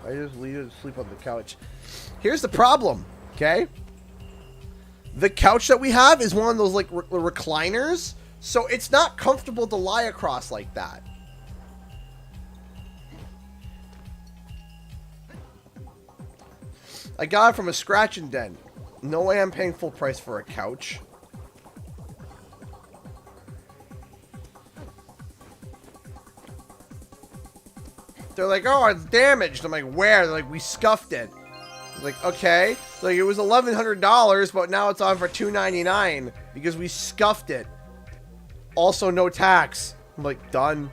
I just leave it to sleep on the couch. Here's the problem, okay? The couch that we have is one of those like recliners, so it's not comfortable to lie across like that. I got it from a scratch and dent. No way I'm paying full price for a couch. They're like, oh, it's damaged. I'm like, where? They're like, we scuffed it. I'm like, okay. Like, it was $1,100, but now it's on for $299 because we scuffed it. Also, no tax. I'm like, done.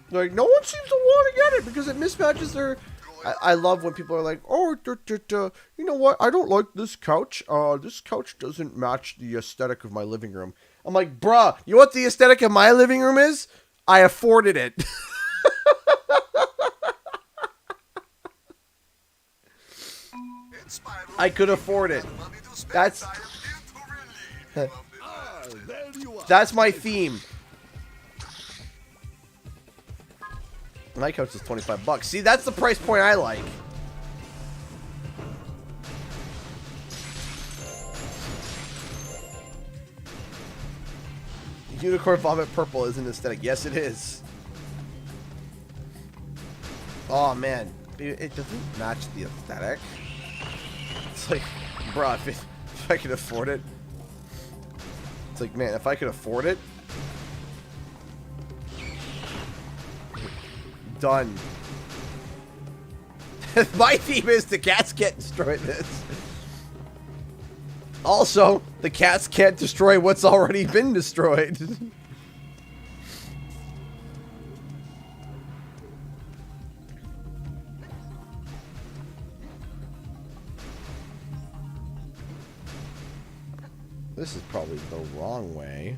They're like, no one seems to want to get it because it mismatches their... I love when people are like, oh, you know what? I don't like this couch. This couch doesn't match the aesthetic of my living room. I'm like, bruh, you know what the aesthetic of my living room is? I afforded it. I could afford it. That's that's my theme. My couch is $25. See, that's the price point I like. Unicorn vomit purple is an aesthetic. Yes, it is. Oh man, it doesn't match the aesthetic. It's like, bruh, if I could afford it. It's like, man, if I could afford it. Done. My theme is the cats can't destroy this. Also, the cats can't destroy what's already been destroyed. This is probably the wrong way.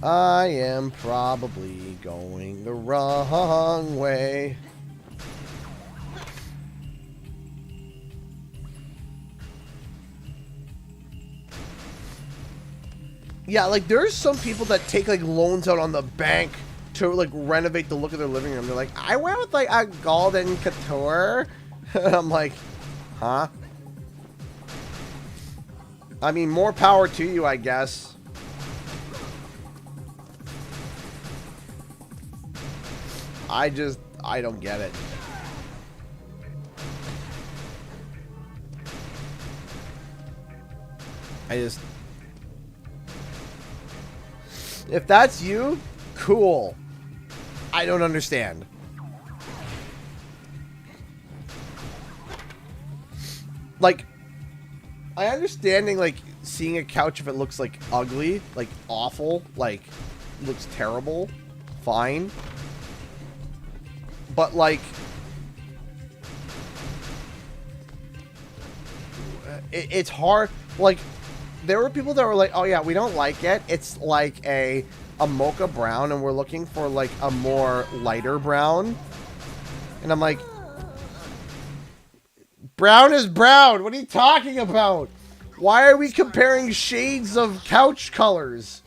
I am probably going the wrong way. Yeah, like there's some people that take like loans out on the bank to like renovate the look of their living room. They're like, I went with like a golden couture. I'm like, huh? I mean, more power to you, I guess. I don't get it. If that's you, cool. I don't understand. Like, I understanding like seeing a couch if it looks like ugly, like awful, like looks terrible, fine. But like, it's hard. Like, there were people that were like, oh yeah, we don't like it. It's like a mocha brown and we're looking for like a more lighter brown. And I'm like, brown is brown. What are you talking about? Why are we comparing shades of couch colors?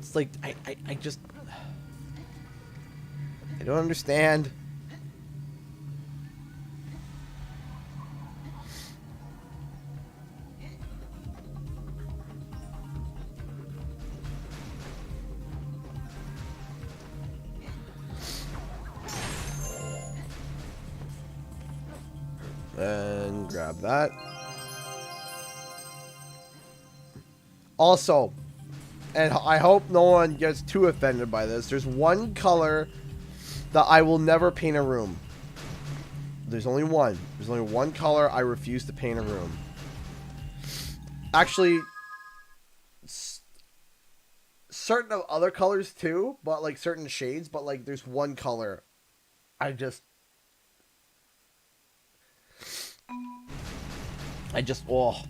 It's like, I just, I don't understand. And grab that. Also, and I hope no one gets too offended by this, there's one color that I will never paint a room. There's only one. There's only one color I refuse to paint a room. Actually, certain of other colors too, but like certain shades, but like there's one color. I just, oh.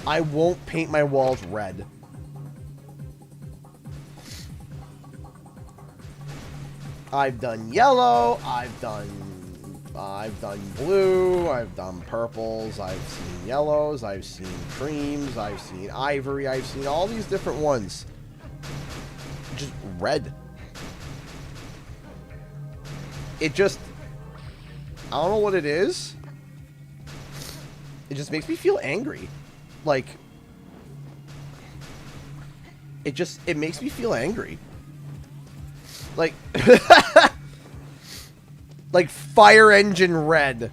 I won't paint my walls red. I've done yellow, I've done blue, I've done purples, I've seen yellows, I've seen creams, I've seen ivory, I've seen all these different ones. Just red. It just, I don't know what it is. It just makes me feel angry. Like, it makes me feel angry. Like, like fire engine red.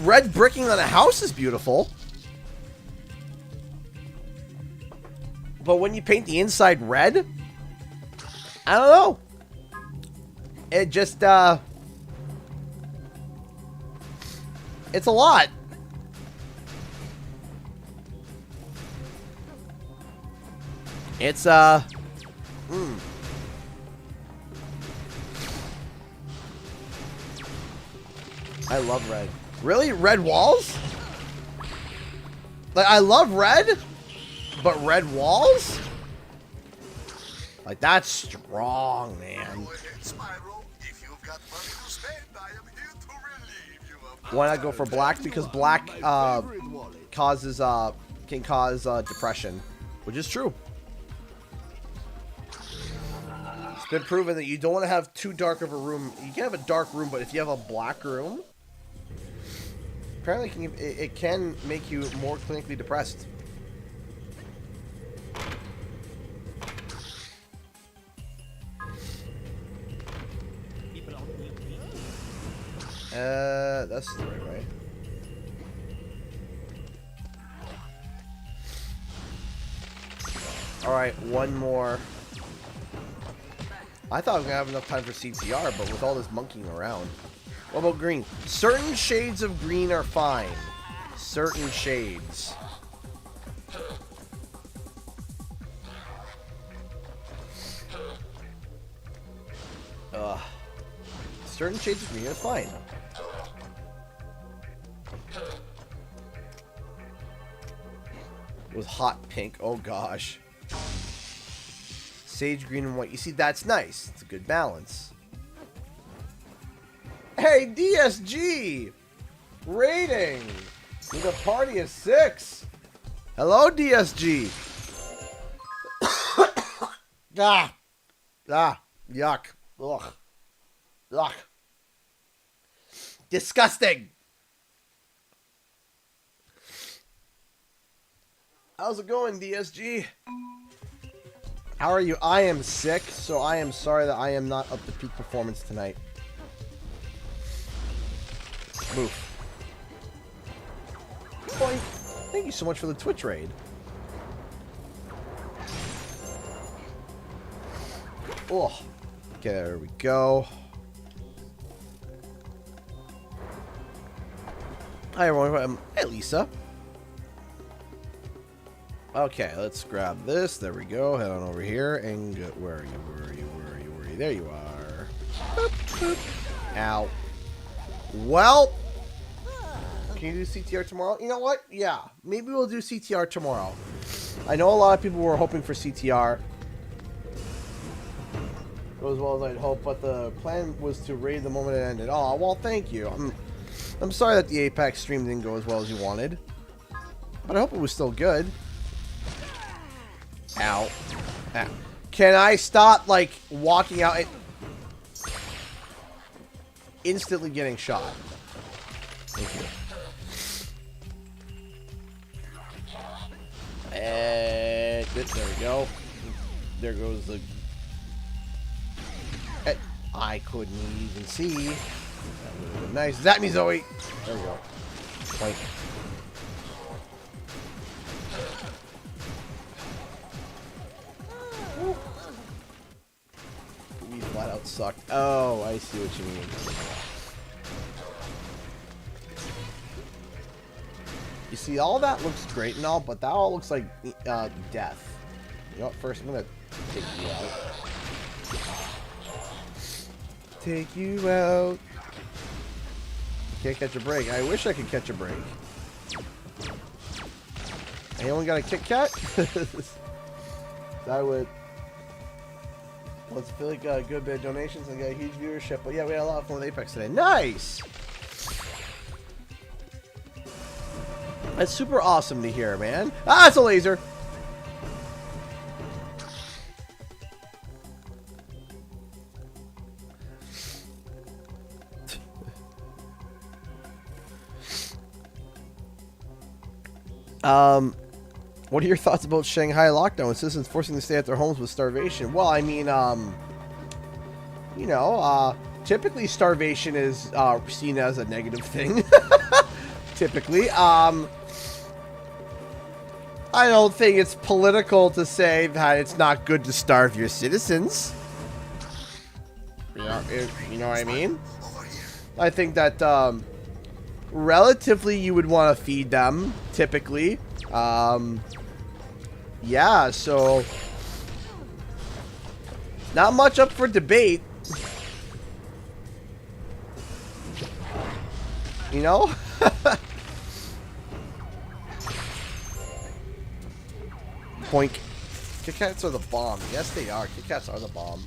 Red bricking on a house is beautiful. But when you paint the inside red, I don't know. It just, it's a lot. It's, I love red. Really? Red walls? Like, I love red, but red walls? Like, that's strong, man. Go ahead, Spyro. If you've got money to spend, I am here to relieve you of. Why not go for black? Because black, My favorite wallet. causes, can cause, depression. Which is true. It's been proven that you don't want to have too dark of a room. You can have a dark room, but if you have a black room, apparently it can make you more clinically depressed. That's the right way. Alright, one more. I thought I was going to have enough time for CTR, but with all this monkeying around. What about green? Certain shades of green are fine. Certain shades. Certain shades of green are fine. It was hot pink. Oh gosh. Sage green and white. You see, that's nice. It's a good balance. Hey, DSG! Rating! With a party of 6. Hello, DSG! Yuck. Ugh. Ugh. Disgusting! How's it going, DSG? How are you? I am sick, so I am sorry that I am not up to peak performance tonight. Move. Boy, thank you so much for the Twitch raid. Oh, okay, there we go. Hi everyone, hey Lisa. Okay, let's grab this. There we go. Head on over here and go. Where are you? Where are you? Where are you? Where are you? There you are. Boop, boop. Ow. Well, can you do CTR tomorrow? You know what? Yeah, maybe we'll do CTR tomorrow. I know a lot of people were hoping for CTR. Go as well as I'd hope, but the plan was to raid the moment it ended. Oh, well, thank you. I'm sorry that the Apex stream didn't go as well as you wanted, but I hope it was still good. Ow. Ow. Can I stop, like, walking out and instantly getting shot? Thank you. And there we go. There goes the... I couldn't even see. That would have been nice. Is that me, Zoe? There we go. Like... We flat out sucked. Oh, I see what you mean. You see, all that looks great and all, but that all looks like death. You know what? First, I'm gonna take you out. Take you out. Can't catch a break. I wish I could catch a break. Anyone got a Kit Kat? That would. Let's feel like a good bit of donations and get a huge viewership. But yeah, we had a lot of fun with Apex today. Nice! That's super awesome to hear, man. Ah, it's a laser! What are your thoughts about Shanghai lockdown with citizens forcing to stay at their homes with starvation? Well, I mean, you know, typically starvation is seen as a negative thing. Typically, I don't think it's political to say that it's not good to starve your citizens. You know what I mean? I think that relatively you would want to feed them, typically. Yeah, so not much up for debate. You know? Boink. Kit Kats are the bomb. Yes, they are. Kit Kats are the bomb.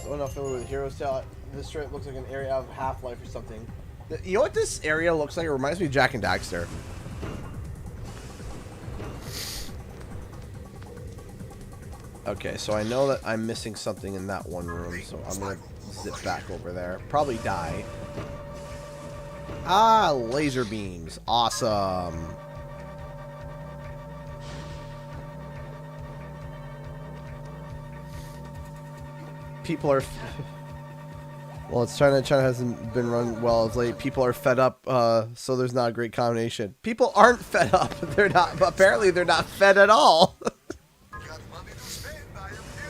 So enough familiar with Heroes Tale. This straight looks like an area of Half-Life or something. You know what this area looks like? It reminds me of Jak and Daxter. Okay, so I know that I'm missing something in that one room, so I'm gonna zip back over there. Probably die. Ah, laser beams. Awesome. People are... Well, it's China hasn't been run well of late. People are fed up, so there's not a great combination. People aren't fed up. They're not. Apparently, they're not fed at all.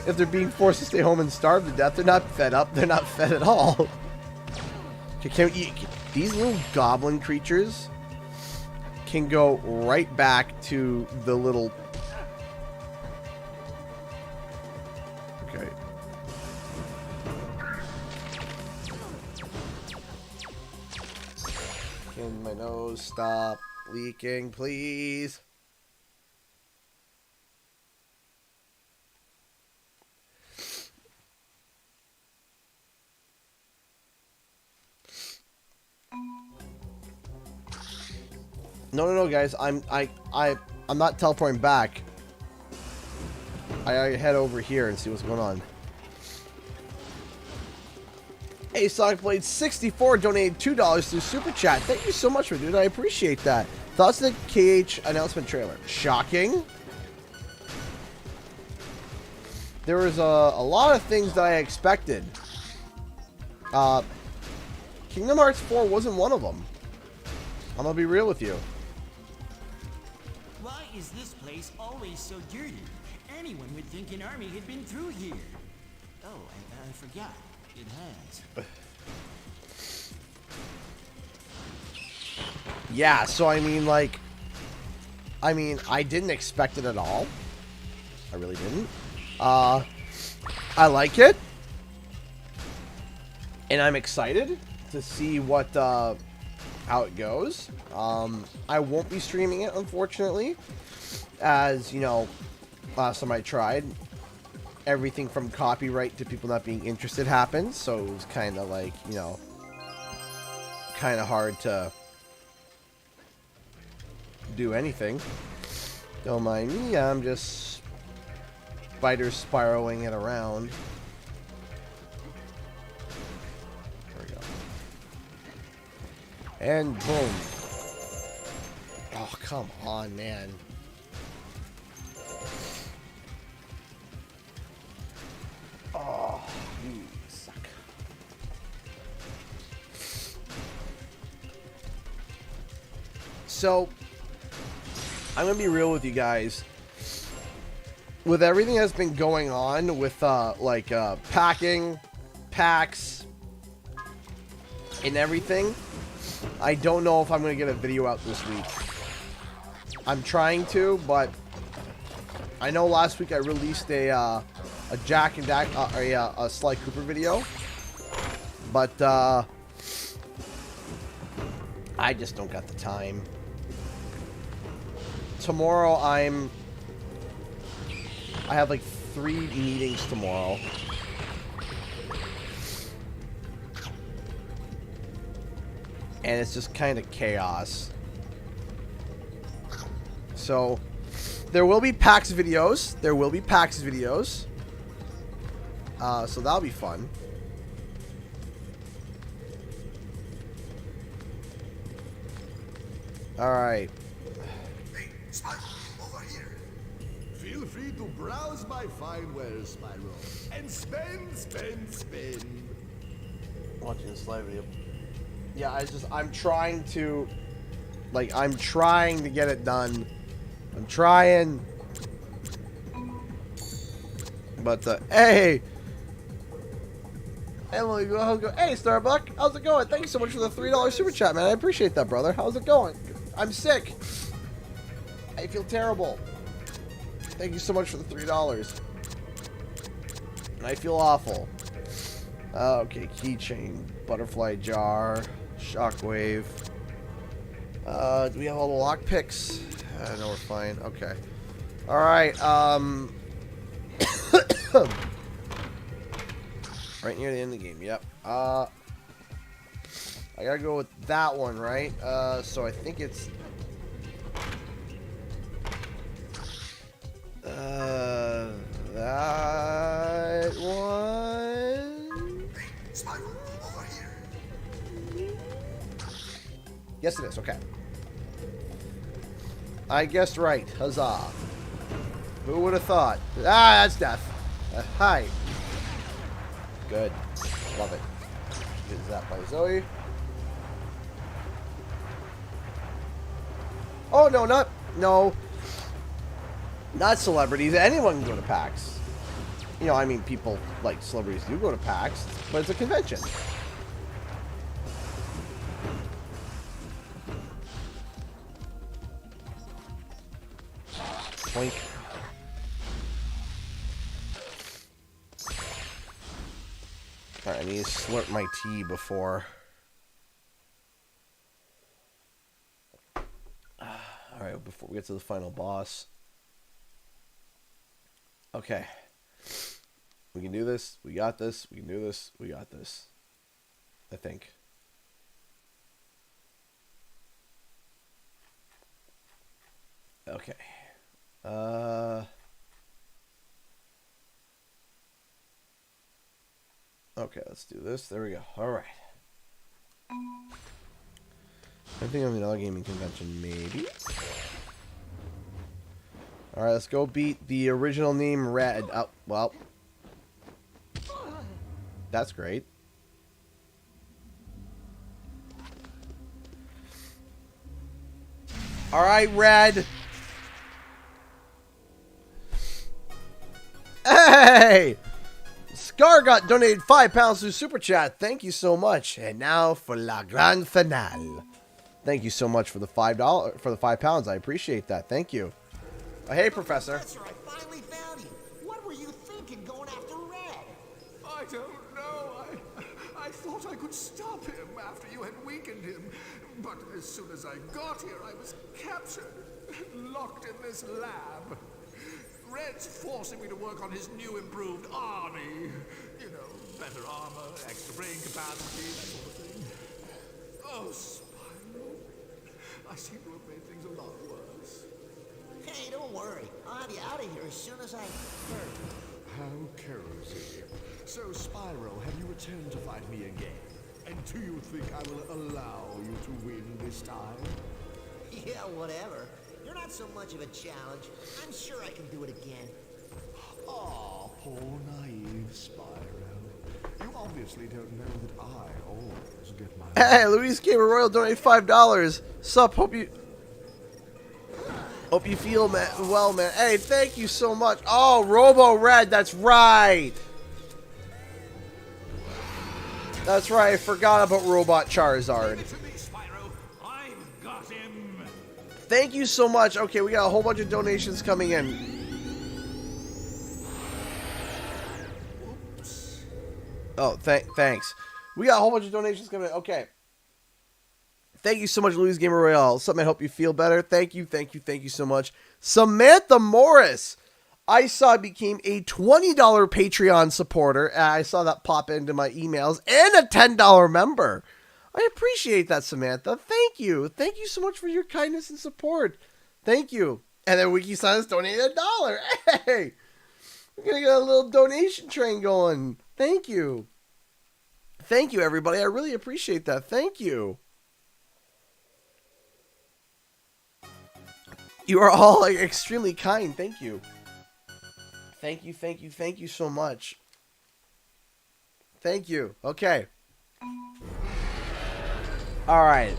If they're being forced to stay home and starve to death, they're not fed up. They're not fed at all. These little goblin creatures can go right back to the little... Okay. Can my nose stop leaking, please? No, guys. I'm not teleporting back. I head over here and see what's going on. Hey, Sonic Blade 64 donated $2 through Super Chat. Thank you so much for it, dude. I appreciate that. Thoughts on the KH announcement trailer? Shocking. There was a lot of things that I expected. Kingdom Hearts 4 wasn't one of them. I'm gonna be real with you. Why is this place always so dirty? Anyone would think an army had been through here. Oh, I forgot. It has. Yeah, so I mean, like... I didn't expect it at all. I really didn't. I like it. And I'm excited to see what, how it goes. I won't be streaming it, unfortunately. As, you know, last time I tried, everything from copyright to people not being interested happened. So it was kind of like, you know, kind of hard to do anything. Don't mind me, I'm just spider spiraling it around. There we go. And boom. Oh, come on, man. Oh, you suck. So, I'm gonna be real with you guys. With everything that's been going on with, packing, packs, and everything, I don't know if I'm going to get a video out this week. I'm trying to, but I know last week I released a Jack and Dak, a Sly Cooper video, but I just don't got the time. Tomorrow I have like 3 meetings tomorrow. And it's just kind of chaos. So, there will be PAX videos. So that'll be fun. Alright. Hey, Spyro, over here. Feel free to browse my fine wares, Spyro. And spend. Watching this live video. Yeah, I'm trying to get it done. I'm trying. But, hey! Hey, Starbuck! How's it going? Thank you so much for the $3 super chat, man. I appreciate that, brother. How's it going? I'm sick. I feel terrible. Thank you so much for the $3. And I feel awful. Okay, keychain, butterfly jar, shockwave. Do we have all the lock picks? No, we're fine. Okay. Alright, right near the end of the game, yep. I gotta go with that one, right? So I think it's... that one... Spyro, over here. Yes, it is. Okay. I guessed right. Huzzah. Who would have thought? Ah, that's death. Hi. Good. Love it. Is that by Zoe? Oh, no, not celebrities. Anyone can go to PAX. You know, I mean, people like celebrities do go to PAX, but it's a convention. Boink. Alright, I need to slurp my tea before. Alright, before we get to the final boss. Okay. We can do this. We got this. We can do this. We got this. I think. Okay. Okay, let's do this. There we go. Alright. I think I'm another gaming convention, maybe. Alright, let's go beat the original name Red. Oh, well. That's great. Alright, Red. Hey! Scar got donated £5 to Super Chat. Thank you so much. And now for La Grande Finale. Thank you so much for the £5 for the £5. I appreciate that. Thank you. Hey, Professor. Professor, I finally found you. What were you thinking going after Red? I don't know. I thought I could stop him after you had weakened him. But as soon as I got here, I was captured, locked in this lab. Red's forcing me to work on his new improved army. You know, better armor, extra brain capacity, that sort of thing. Oh, Spyro. I seem to have made things a lot worse. Hey, don't worry. I'll have you out of here as soon as I... How cozy. So, Spyro, have you returned to fight me again? And do you think I will allow you to win this time? Yeah, whatever. You're not so much of a challenge. I'm sure I can do it again. Aw, poor naive Spyro. You obviously don't know that I always get my... Hey, Luis Gamer Royal donated $5. Sup? Hope you feel well, man. Hey, thank you so much. Oh, Robo Red, that's right. That's right, I forgot about Robot Charizard. Give it to me, Spyro. I've got him. Thank you so much. Okay, we got a whole bunch of donations coming in. Oh, thanks. We got a whole bunch of donations coming in. Okay. Thank you so much, Louise Gamer Royale. Something to help you feel better. Thank you so much. Samantha Morris. I saw became a $20 Patreon supporter. And I saw that pop into my emails. And a $10 member. I appreciate that, Samantha. Thank you. Thank you so much for your kindness and support. Thank you. And then Wiki Science donated $1. Hey! We're going to get a little donation train going. Thank you. Thank you, everybody. I really appreciate that. Thank you. You are all like, extremely kind. Thank you. Thank you so much. Thank you. Okay. Alright.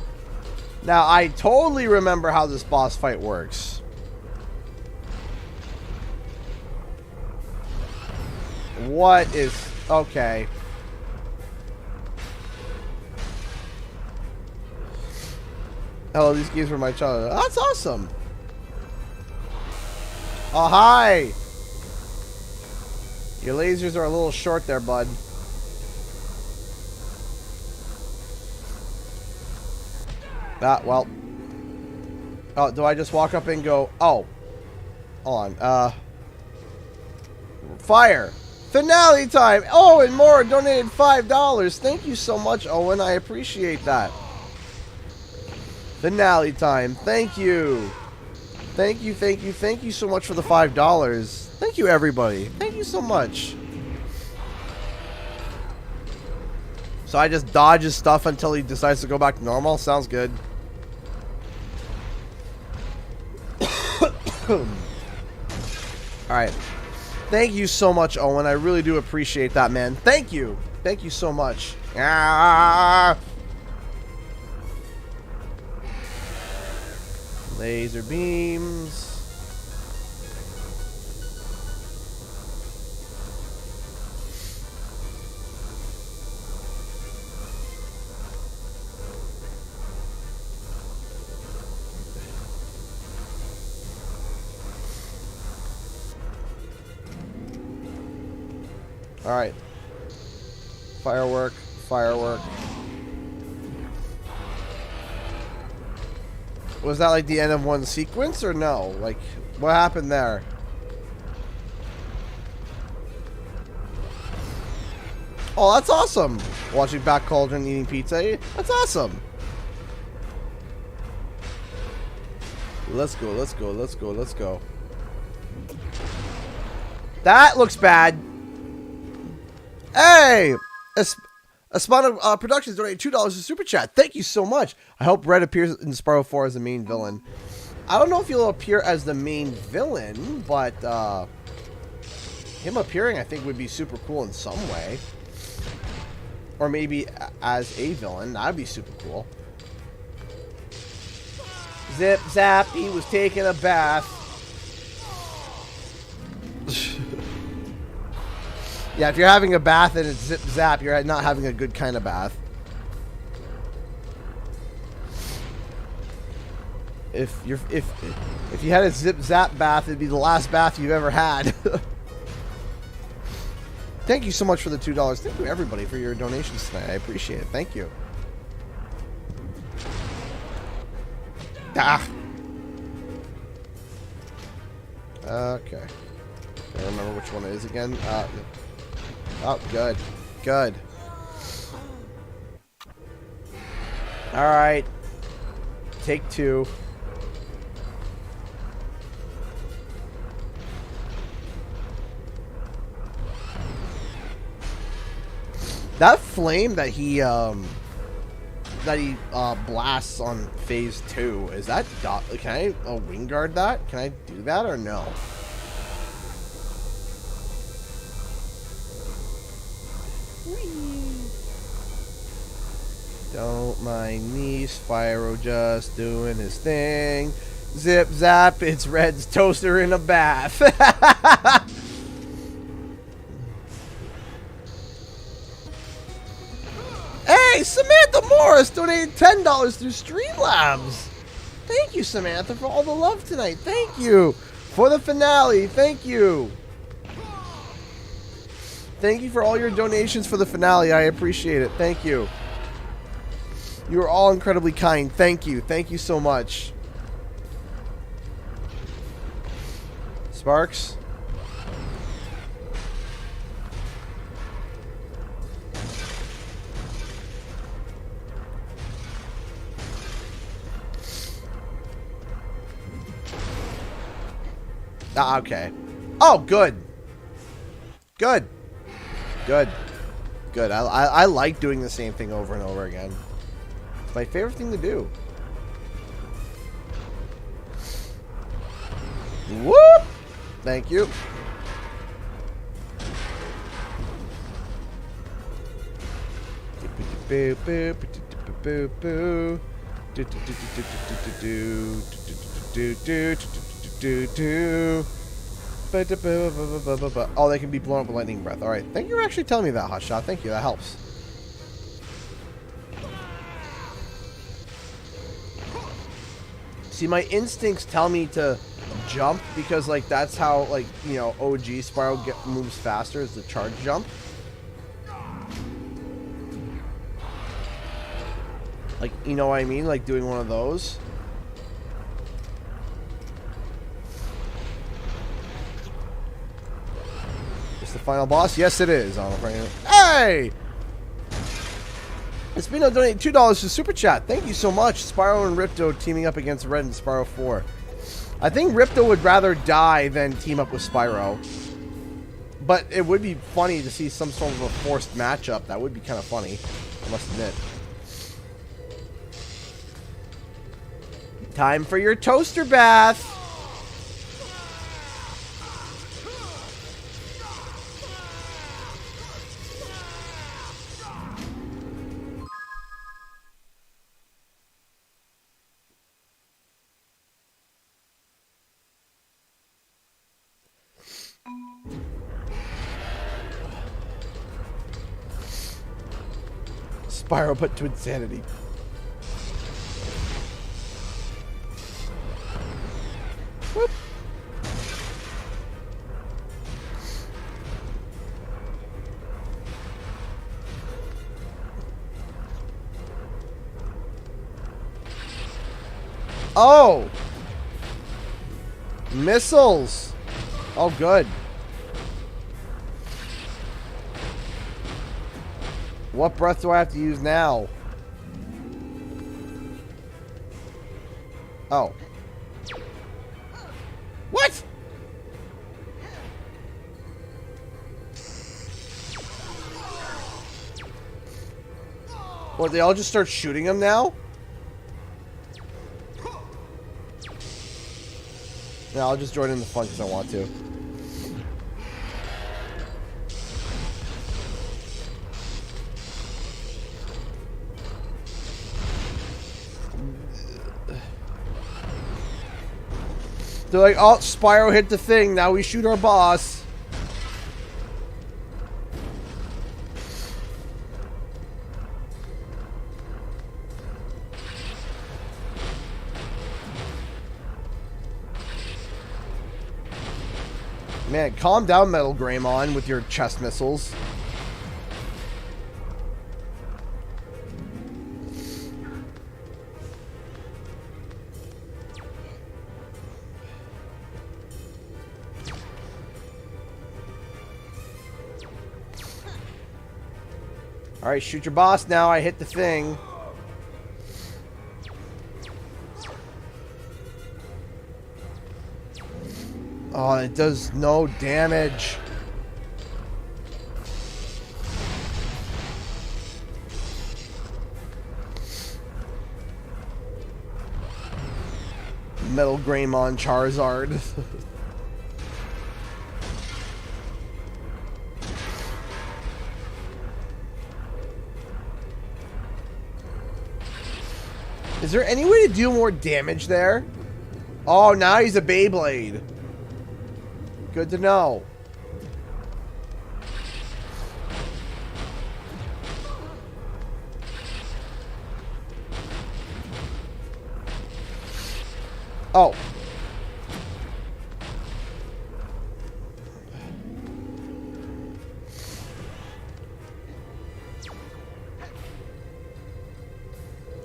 Now, I totally remember how this boss fight works. What is... Okay. Oh, these games were my childhood. That's awesome. Oh, hi. Your lasers are a little short there, bud. Ah, well. Oh, do I just walk up and go... Oh. Hold on. Fire. Finale time. Oh, and more donated $5. Thank you so much, Owen. I appreciate that. Finale time. Thank you. Thank you so much for the $5. Thank you, everybody. Thank you so much. So I just dodge his stuff until he decides to go back to normal? Sounds good. Alright. Thank you so much, Owen. I really do appreciate that, man. Thank you. Thank you so much. Ah! Laser beams. All right. Firework, firework. Was that like the end of one sequence or no? Like, what happened there? Oh, that's awesome. Watching Back Cauldron eating pizza. That's awesome. Let's go, let's go, let's go, let's go. That looks bad. Hey! Espana Productions donated $2 to Super Chat. Thank you so much. I hope Red appears in Spyro 4 as the main villain. I don't know if he'll appear as the main villain, but him appearing I think would be super cool in some way. Or maybe as a villain. That'd be super cool. Zip zap, he was taking a bath. Yeah, if you're having a bath and it's zip zap, you're not having a good kind of bath. If you had a zip zap bath, it'd be the last bath you've ever had. Thank you so much for the $2. Thank you everybody for your donations tonight. I appreciate it. Thank you. Ah. Okay. I don't remember which one it is again. Oh, good. Good. Alright. Take two. That flame that he blasts on phase 2, is that can I wing guard that? Can I do that or no? Don't mind me, Spyro just doing his thing. Zip zap, it's Red's toaster in a bath. Hey, Samantha Morris donated $10 through Streamlabs. Thank you, Samantha, for all the love tonight. Thank you. For the finale, thank you. Thank you for all your donations for the finale. I appreciate it. Thank you. You are all incredibly kind. Thank you. Thank you so much. Sparks? Ah, okay. Oh, good. Good. Good. Good. I like doing the same thing over and over again. It's my favorite thing to do. Whoop! Thank you. Oh, they can be blown up with lightning breath. Alright. Thank you for actually telling me that, Hotshot. Thank you. That helps. See, my instincts tell me to jump because, like, that's how, like, you know, OG Spyro moves faster is the charge jump. Like, you know what I mean? Like, doing one of those. It's the final boss? Yes, it is. Hey! Espino donated $2 to Super Chat. Thank you so much. Spyro and Ripto teaming up against Red and Spyro 4. I think Ripto would rather die than team up with Spyro. But it would be funny to see some sort of a forced matchup. That would be kind of funny, I must admit. Time for your toaster bath. Spyro put to insanity. Whoop. Oh! Missiles! Oh, good. What breath do I have to use now? Oh. What? What, they all just start shooting him now? Yeah, I'll just join in the fun because I want to. They're like, oh, Spyro hit the thing. Now we shoot our boss. Man, calm down, Metal Greymon, with your chest missiles. Alright, shoot your boss now. I hit the thing. Oh, it does no damage. Metal Greymon Charizard. Is there any way to do more damage there? Oh, now he's a Beyblade. Good to know. Oh.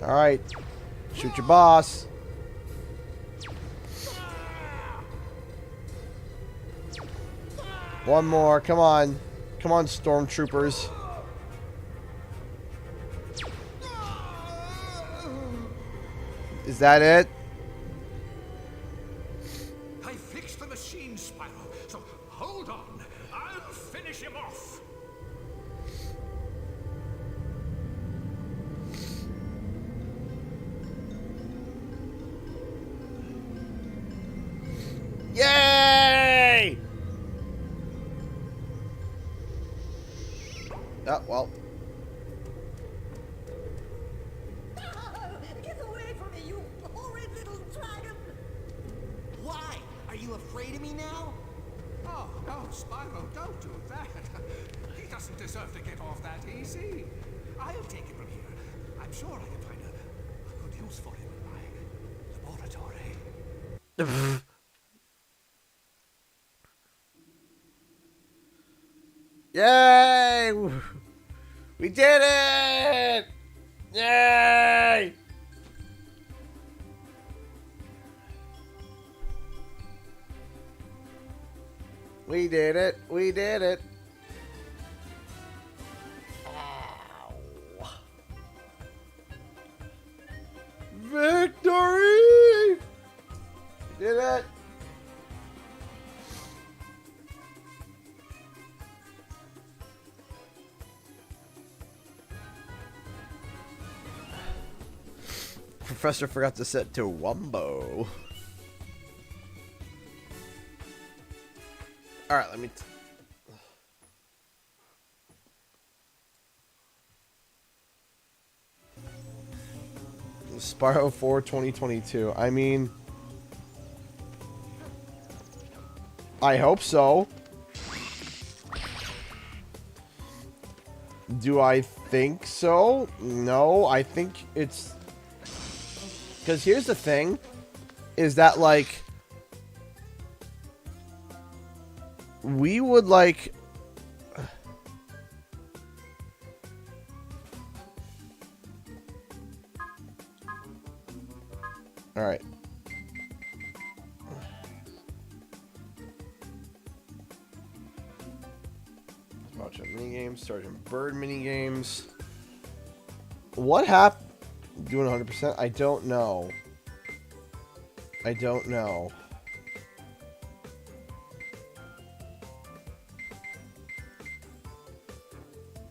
Alright. Shoot your boss. One more. Come on. Come on, stormtroopers. Is that it? I fixed the machine, Spyro, so hold on. I'll finish him off. Yay! Oh, well. Get away from me, you horrid little dragon! Why? Are you afraid of me now? Oh, no, Spyro, don't do that. He doesn't deserve to get off that easy. I'll take him from here. I'm sure I can find a good use for him in my laboratory. Yay! We did it! Yay! We did it. We did it. Ow. Victory! We did it. Professor forgot to set to Wumbo. Alright, let me... Spyro 4 2022. I mean... I hope so. Do I think so? No, I think it's... Because here's the thing, is that, like, we would, like, all right. Watch a mini games, Sergeant Bird mini games. What happened? Doing 100%? I don't know. I don't know.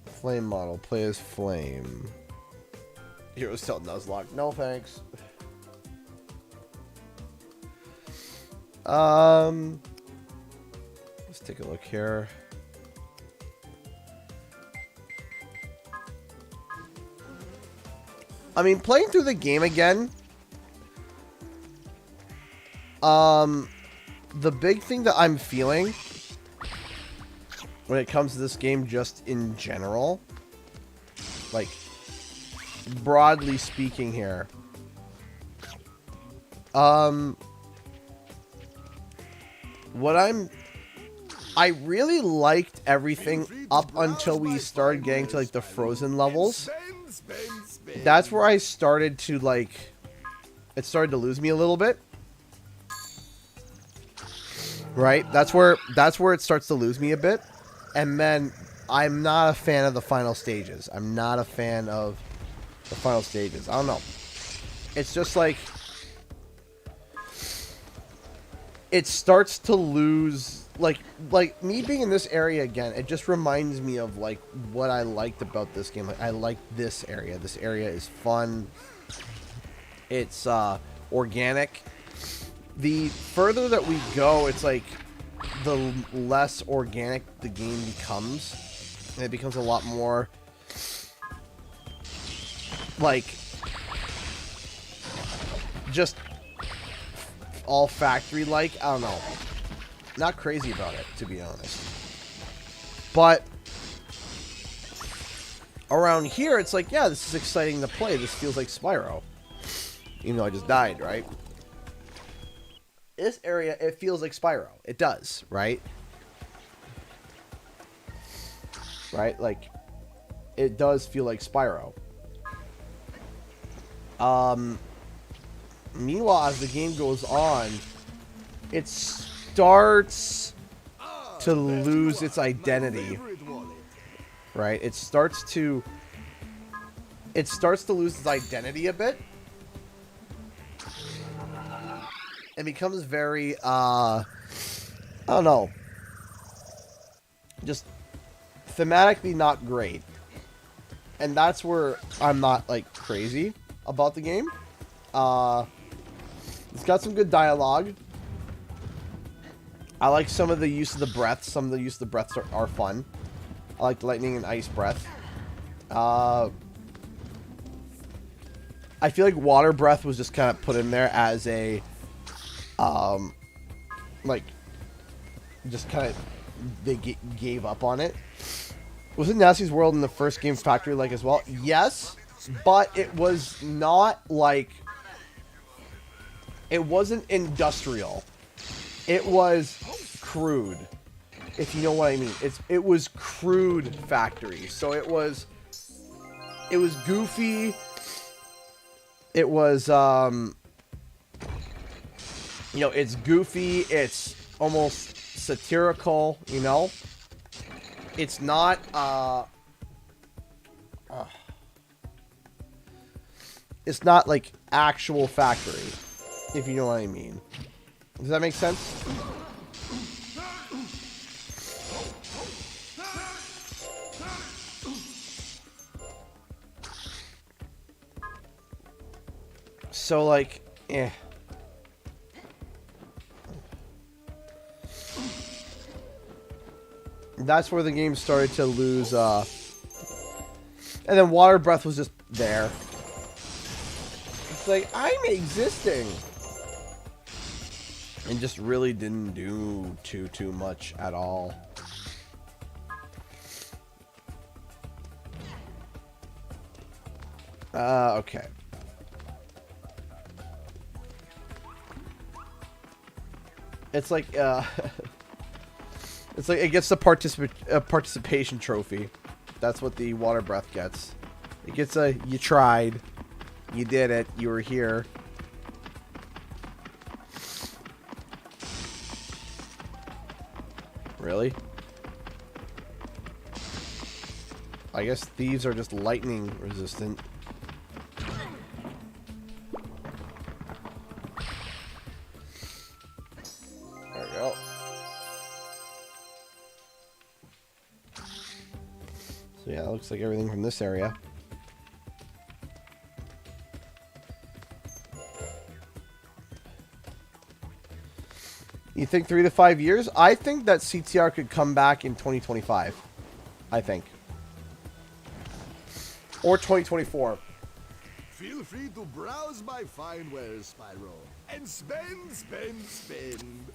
Flame model. Play as Flame. Heroes tell Nuzlocke. No thanks. Let's take a look here. I mean, playing through the game again, the big thing that I'm feeling when it comes to this game just in general, like, broadly speaking here, I really liked everything up until we started getting to, like, the frozen levels. That's where I started to, like, it started to lose me a little bit. Right? That's where it starts to lose me a bit. And then I'm not a fan of the final stages. I'm not a fan of the final stages. I don't know. It's just like it starts to lose, like me being in this area again, it just reminds me of, like, what I liked about this game. Like, I like this area. This area is fun. It's organic. The further that we go, it's like the less organic the game becomes. And it becomes a lot more like just all factory-like. I don't know. Not crazy about it, to be honest. But around here, it's like, yeah, this is exciting to play. This feels like Spyro. Even though I just died, right? this area, it feels like Spyro. It does, right? Right? Like, it does feel like Spyro. Meanwhile, as the game goes on, it starts to lose its identity. Right? It starts to lose its identity a bit. It becomes very, I don't know, just thematically not great. And that's where I'm not, like, crazy about the game. It's got some good dialogue. I like some of the use of the breaths. Some of the use of the breaths are fun. I like the lightning and ice breath. I feel like water breath was just kind of put in there as a, like, just kind of, they gave up on it. Wasn't Nasty's World in the first game factory-like as well? Yes, but it was not like, it wasn't industrial. It was crude, if you know what I mean. It was crude factory. So it was goofy. It was, you know, it's goofy. It's almost satirical, you know. It's not, it's not like actual factory, if you know what I mean. Does that make sense? So, like, eh. That's where the game started to lose, and then water breath was just there. It's like, I'm existing. And just really didn't do too much at all. Okay. It's like, it's like it gets the participation trophy. That's what the water breath gets. It gets a, you tried, you did it, you were here. Really? I guess thieves are just lightning resistant. There we go. So yeah, it looks like everything from this area. You think 3 to 5 years? I think that CTR could come back in 2025. I think. Or 2024. Feel free to browse my fine wares, Spyro. And spend, spend, spend.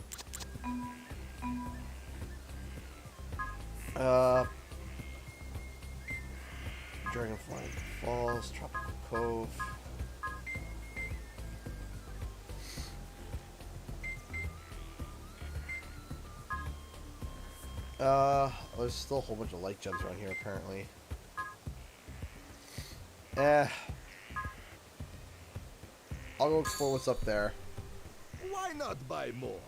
Dragonfly Falls, Tropical Cove. There's still a whole bunch of light gems around here, apparently. I'll go explore what's up there. Why not buy more?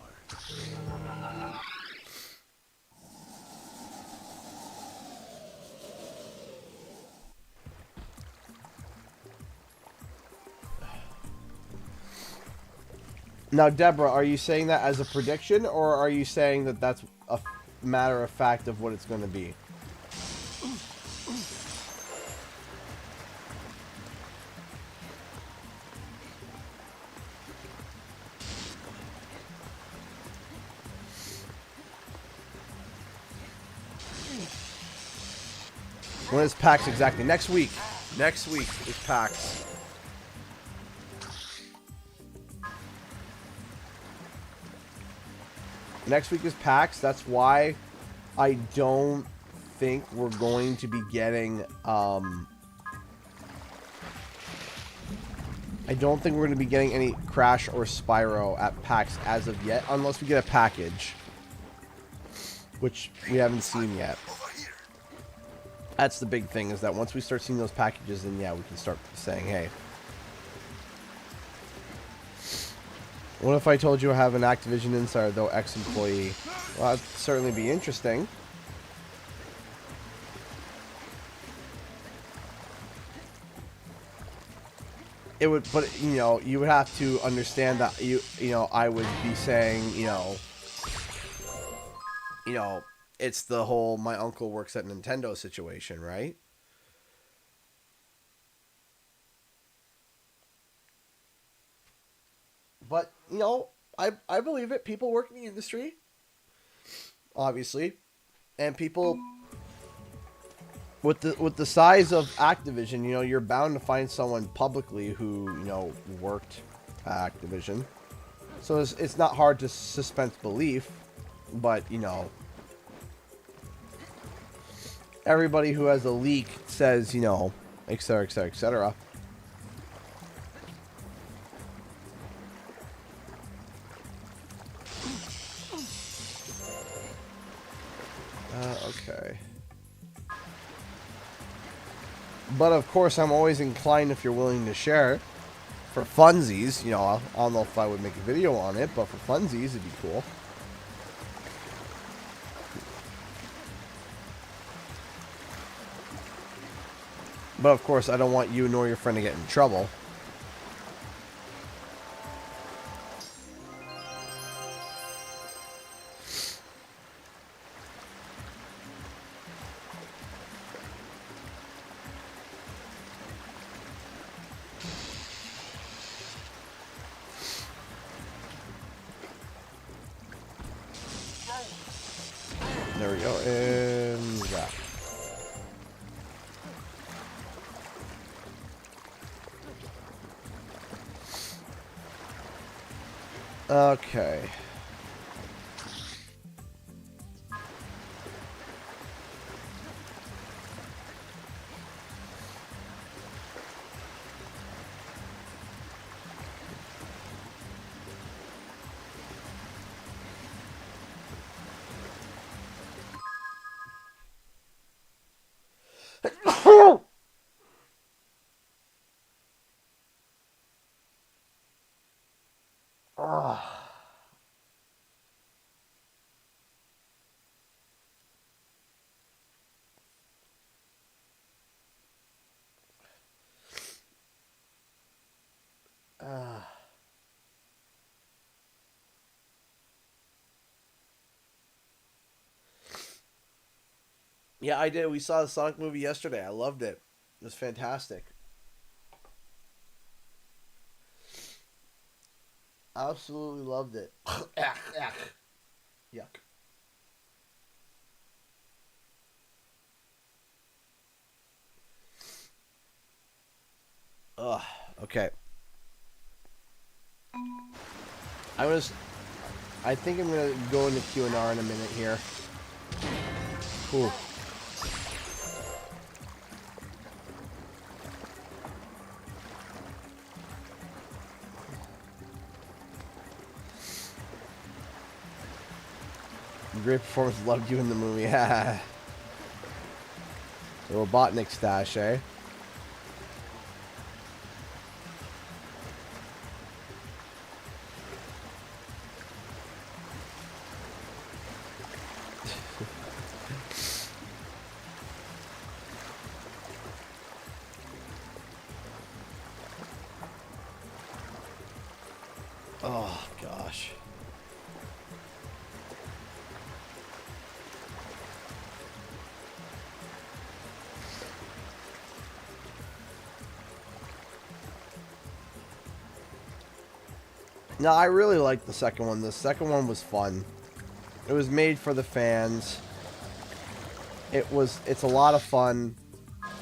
Now, Deborah, are you saying that as a prediction, or are you saying that that's a matter of fact of what it's going to be? When is PAX exactly? Next week. Next week is PAX. Next week is PAX. That's why I don't think we're going to be getting I don't think we're going to be getting any Crash or Spyro at PAX as of yet, unless we get a package, which we haven't seen yet. Over here. That's the big thing, is that once we start seeing those packages, then yeah, we can start saying, hey. What if I told you I have an Activision insider, though ex-employee? Well, that'd certainly be interesting. It would, but you know, you would have to understand that you know, I would be saying, you know, it's the whole my uncle works at Nintendo situation, right? But you know, I believe it. People work in the industry, obviously, and people with the size of Activision, you know, you're bound to find someone publicly who, you know, worked at Activision. So it's not hard to suspend belief, but, you know, everybody who has a leak says, you know, etc., etc., etc. Okay. But of course, I'm always inclined, if you're willing to share, for funsies. You know, I don't know if I would make a video on it, but for funsies, it'd be cool. But of course, I don't want you nor your friend to get in trouble. There we go, and that. Okay. Yeah, I did. We saw the Sonic movie yesterday. I loved it. It was fantastic. Absolutely loved it. Yuck. Ugh. Okay. I think I'm gonna go into Q&R in a minute here. Cool. Great performance. Loved you in the movie. The Robotnik stash, eh? Oh, gosh. No, I really liked the second one. The second one was fun. It was made for the fans. It's a lot of fun.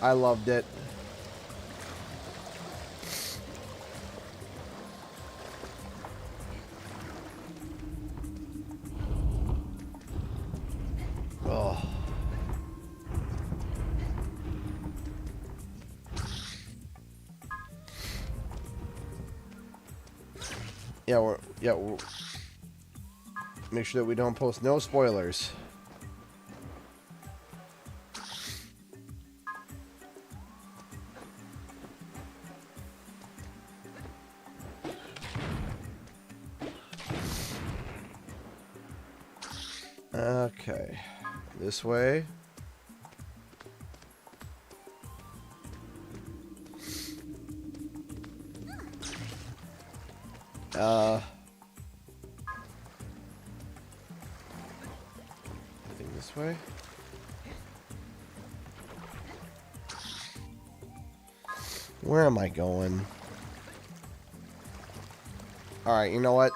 I loved it. Oh. We're make sure that we don't post no spoilers. Okay, this way. I think this way. Where am I going? Alright, you know what?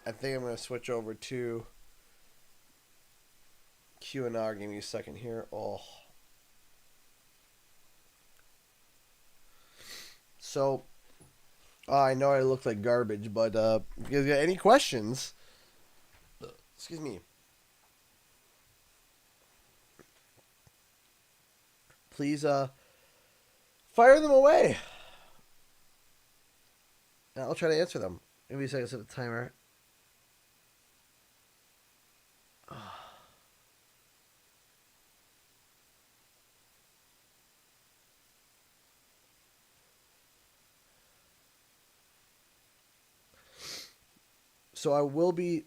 I think I'm going to switch over to Q&R. Give me a second here. Oh. So, I know I look like garbage, but if you got any questions, excuse me, please fire them away. And I'll try to answer them. Give me a second, set the timer. So I will be...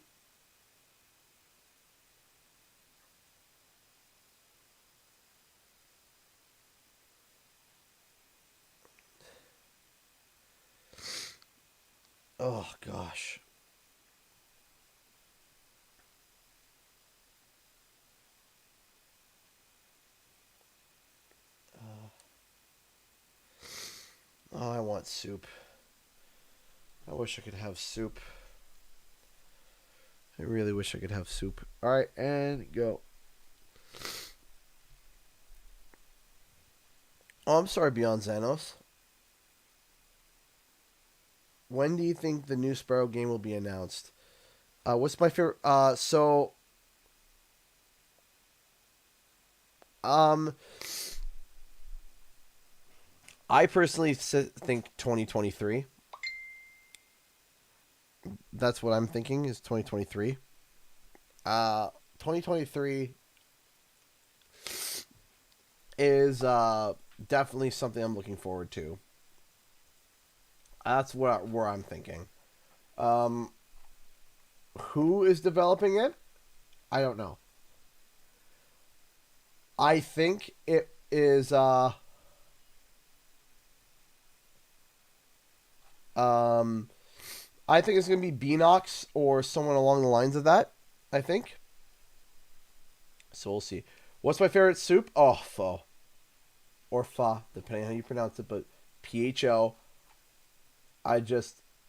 Oh, gosh. Oh, I want soup. I wish I could have soup. I really wish I could have soup. Alright, and go. Oh, I'm sorry, Beyond Xanos. When do you think the new Spyro game will be announced? What's my favorite? I personally think 2023. That's what I'm thinking is 2023. 2023 is definitely something I'm looking forward to. That's where I'm thinking. Who is developing it? I don't know. I think it is I think it's going to be Beanox or someone along the lines of that, I think. So we'll see. What's my favorite soup? Oh, pho. Or pho, depending on how you pronounce it, but PHO.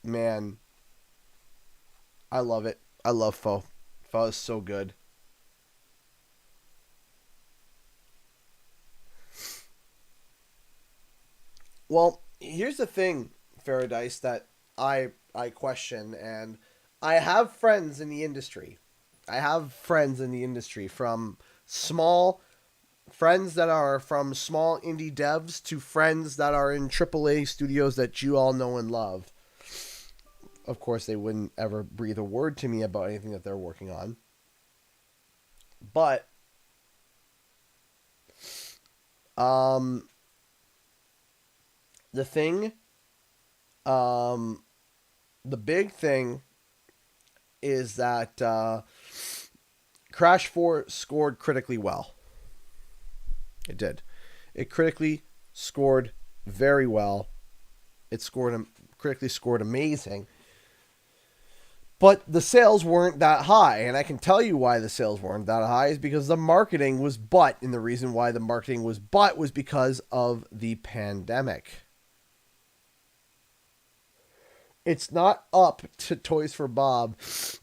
Man, I love it. I love pho. Pho is so good. Well, here's the thing, Faradice, that I question, and I have friends in the industry. I have friends in the industry from small friends that are from small indie devs to friends that are in AAA studios that you all know and love. Of course, they wouldn't ever breathe a word to me about anything that they're working on. But the thing, the big thing is that Crash 4 scored critically well. It did. It critically scored very well. It critically scored amazing. But the sales weren't that high, and I can tell you why the sales weren't that high is because the marketing was butt, and the reason why the marketing was butt was because of the pandemic. It's not up to Toys for Bob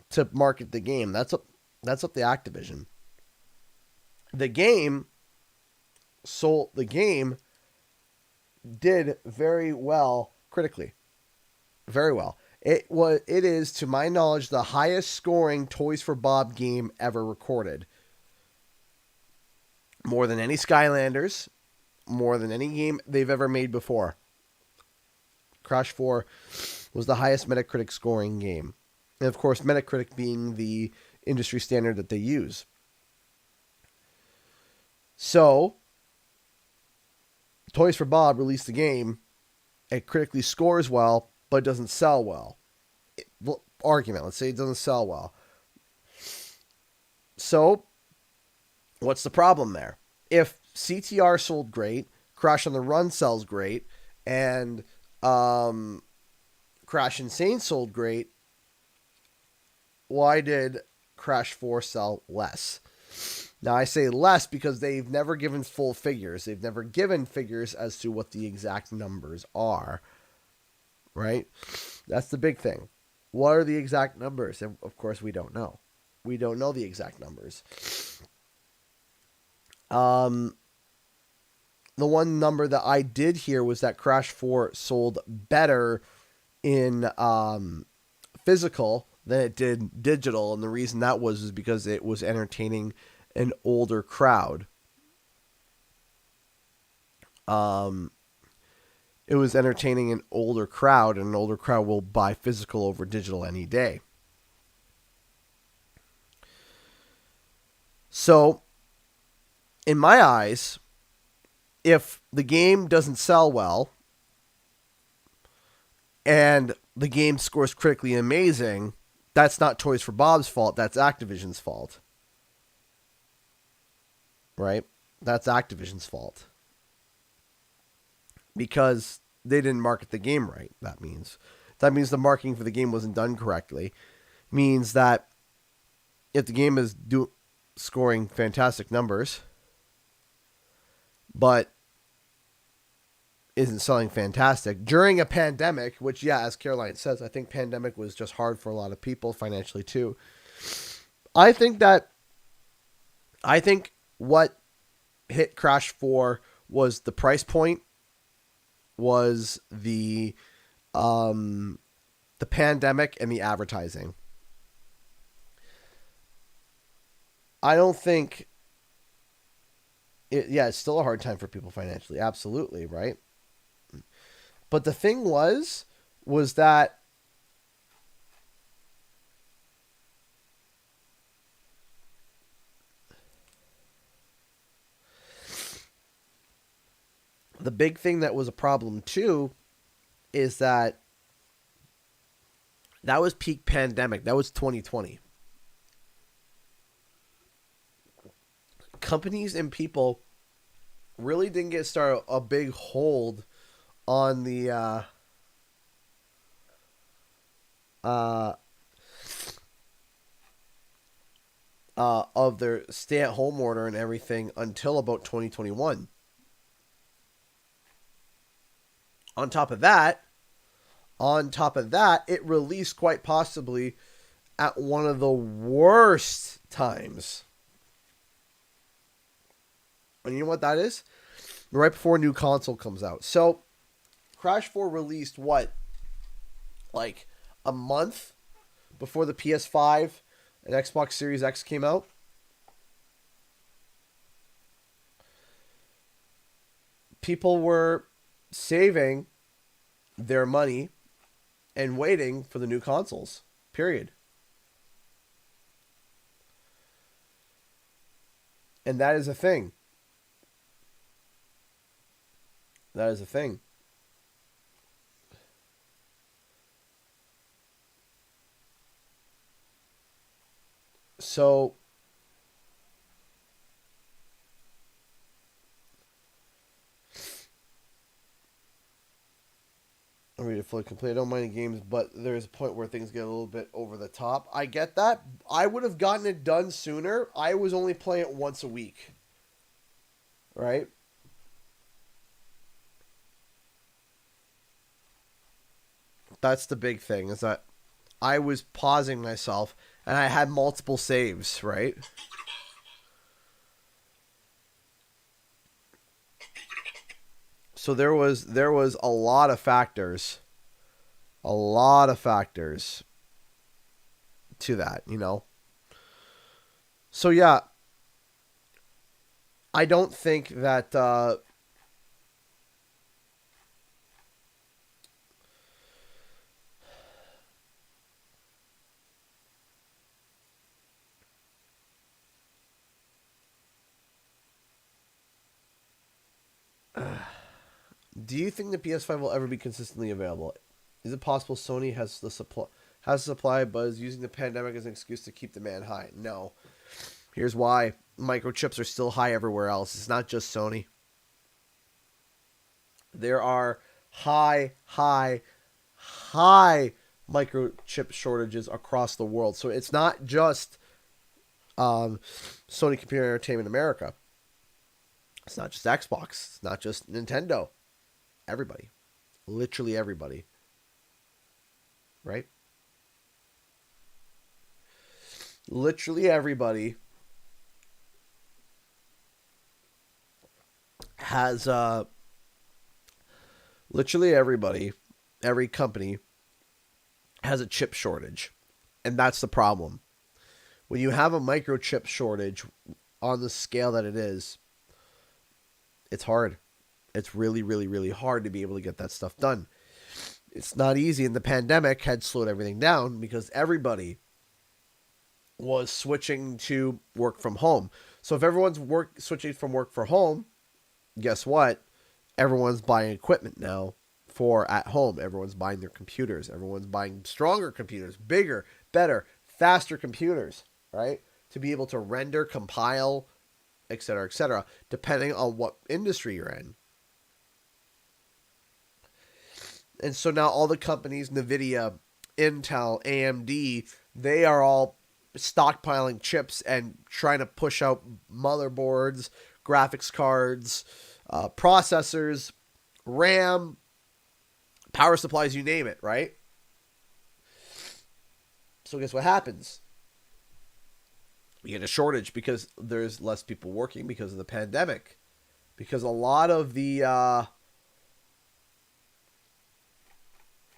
to market the game. That's up to Activision. The game did very well critically. Very well. It is, to my knowledge, the highest scoring Toys for Bob game ever recorded. More than any Skylanders, more than any game they've ever made before. Crash 4 was the highest Metacritic scoring game. And of course, Metacritic being the industry standard that they use. So, Toys for Bob released the game. It critically scores well, but it doesn't sell well. Argument, let's say it doesn't sell well. So, what's the problem there? If CTR sold great, Crash on the Run sells great, and Crash Insane sold great, why did Crash 4 sell less? Now, I say less because they've never given full figures. They've never given figures as to what the exact numbers are. Right? That's the big thing. What are the exact numbers? And of course, we don't know. We don't know the exact numbers. The one number that I did hear was that Crash 4 sold better in physical than it did digital. And the reason that was because it was entertaining an older crowd. It was entertaining an older crowd, and an older crowd will buy physical over digital any day. So, in my eyes, if the game doesn't sell well, and the game scores critically amazing, that's not Toys for Bob's fault, that's Activision's fault. Right? That's Activision's fault. Because they didn't market the game right, that means. That means the marketing for the game wasn't done correctly. It means that if the game is scoring fantastic numbers, but isn't selling fantastic during a pandemic, which, yeah, as Caroline says, I think pandemic was just hard for a lot of people financially too. I think what hit Crash 4 was the price point, was the pandemic and the advertising. I don't think it's still a hard time for people financially, absolutely, right? But the thing was that the big thing that was a problem too is that was peak pandemic. That was 2020. Companies and people really didn't get started a big hold on the of their stay-at-home order and everything until about 2021. On top of that, it released quite possibly at one of the worst times. And you know what that is? Right before a new console comes out. So, Crash 4 released like a month before the PS5 and Xbox Series X came out? People were saving their money and waiting for the new consoles. Period. And that is a thing. That is a thing. So, I'm ready to fully complete. I don't mind the games, but there's a point where things get a little bit over the top. I get that. I would have gotten it done sooner. I was only playing it once a week. Right? That's the big thing, is that I was pausing myself and I had multiple saves, right? So there was a lot of factors. A lot of factors to that, you know. So yeah, I don't think that Do you think the PS5 will ever be consistently available? Is it possible Sony has the supply, but is using the pandemic as an excuse to keep demand high? No. Here's why: microchips are still high everywhere else. It's not just Sony. There are high microchip shortages across the world. So it's not just Sony Computer Entertainment America. It's not just Xbox. It's not just Nintendo. Everybody. Literally everybody. Right? Literally everybody has literally everybody, every company has a chip shortage. And that's the problem. When you have a microchip shortage on the scale that it is, it's hard. It's really, really, really hard to be able to get that stuff done. It's not easy, and the pandemic had slowed everything down because everybody was switching to work from home. So if everyone's switching from work from home, guess what? Everyone's buying equipment now for at home. Everyone's buying their computers. Everyone's buying stronger computers, bigger, better, faster computers, right? To be able to render, compile, etc., depending on what industry you're in. And so now all the companies, NVIDIA, Intel, AMD, they are all stockpiling chips and trying to push out motherboards, graphics cards, processors, RAM, power supplies, you name it, right? So guess what happens? We get a shortage because there's less people working because of the pandemic. Because a lot of the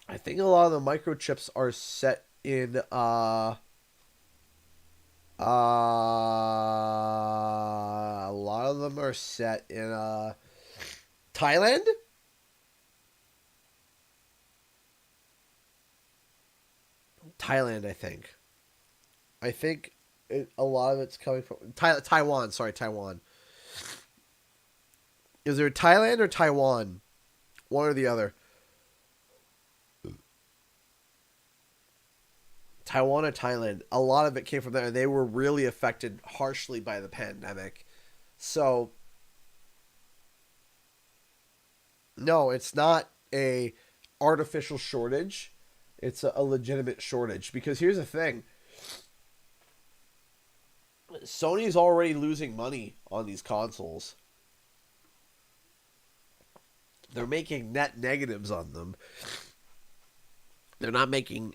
I think a lot of the microchips are set in a lot of them are set in Thailand. Thailand, I think. A lot of it's coming from Taiwan. Sorry, Taiwan. Is there Thailand or Taiwan? One or the other. Taiwan or Thailand. A lot of it came from there. They were really affected harshly by the pandemic. So, no, it's not a artificial shortage. It's a legitimate shortage. Because here's the thing. Sony's already losing money on these consoles. They're making net negatives on them. They're not making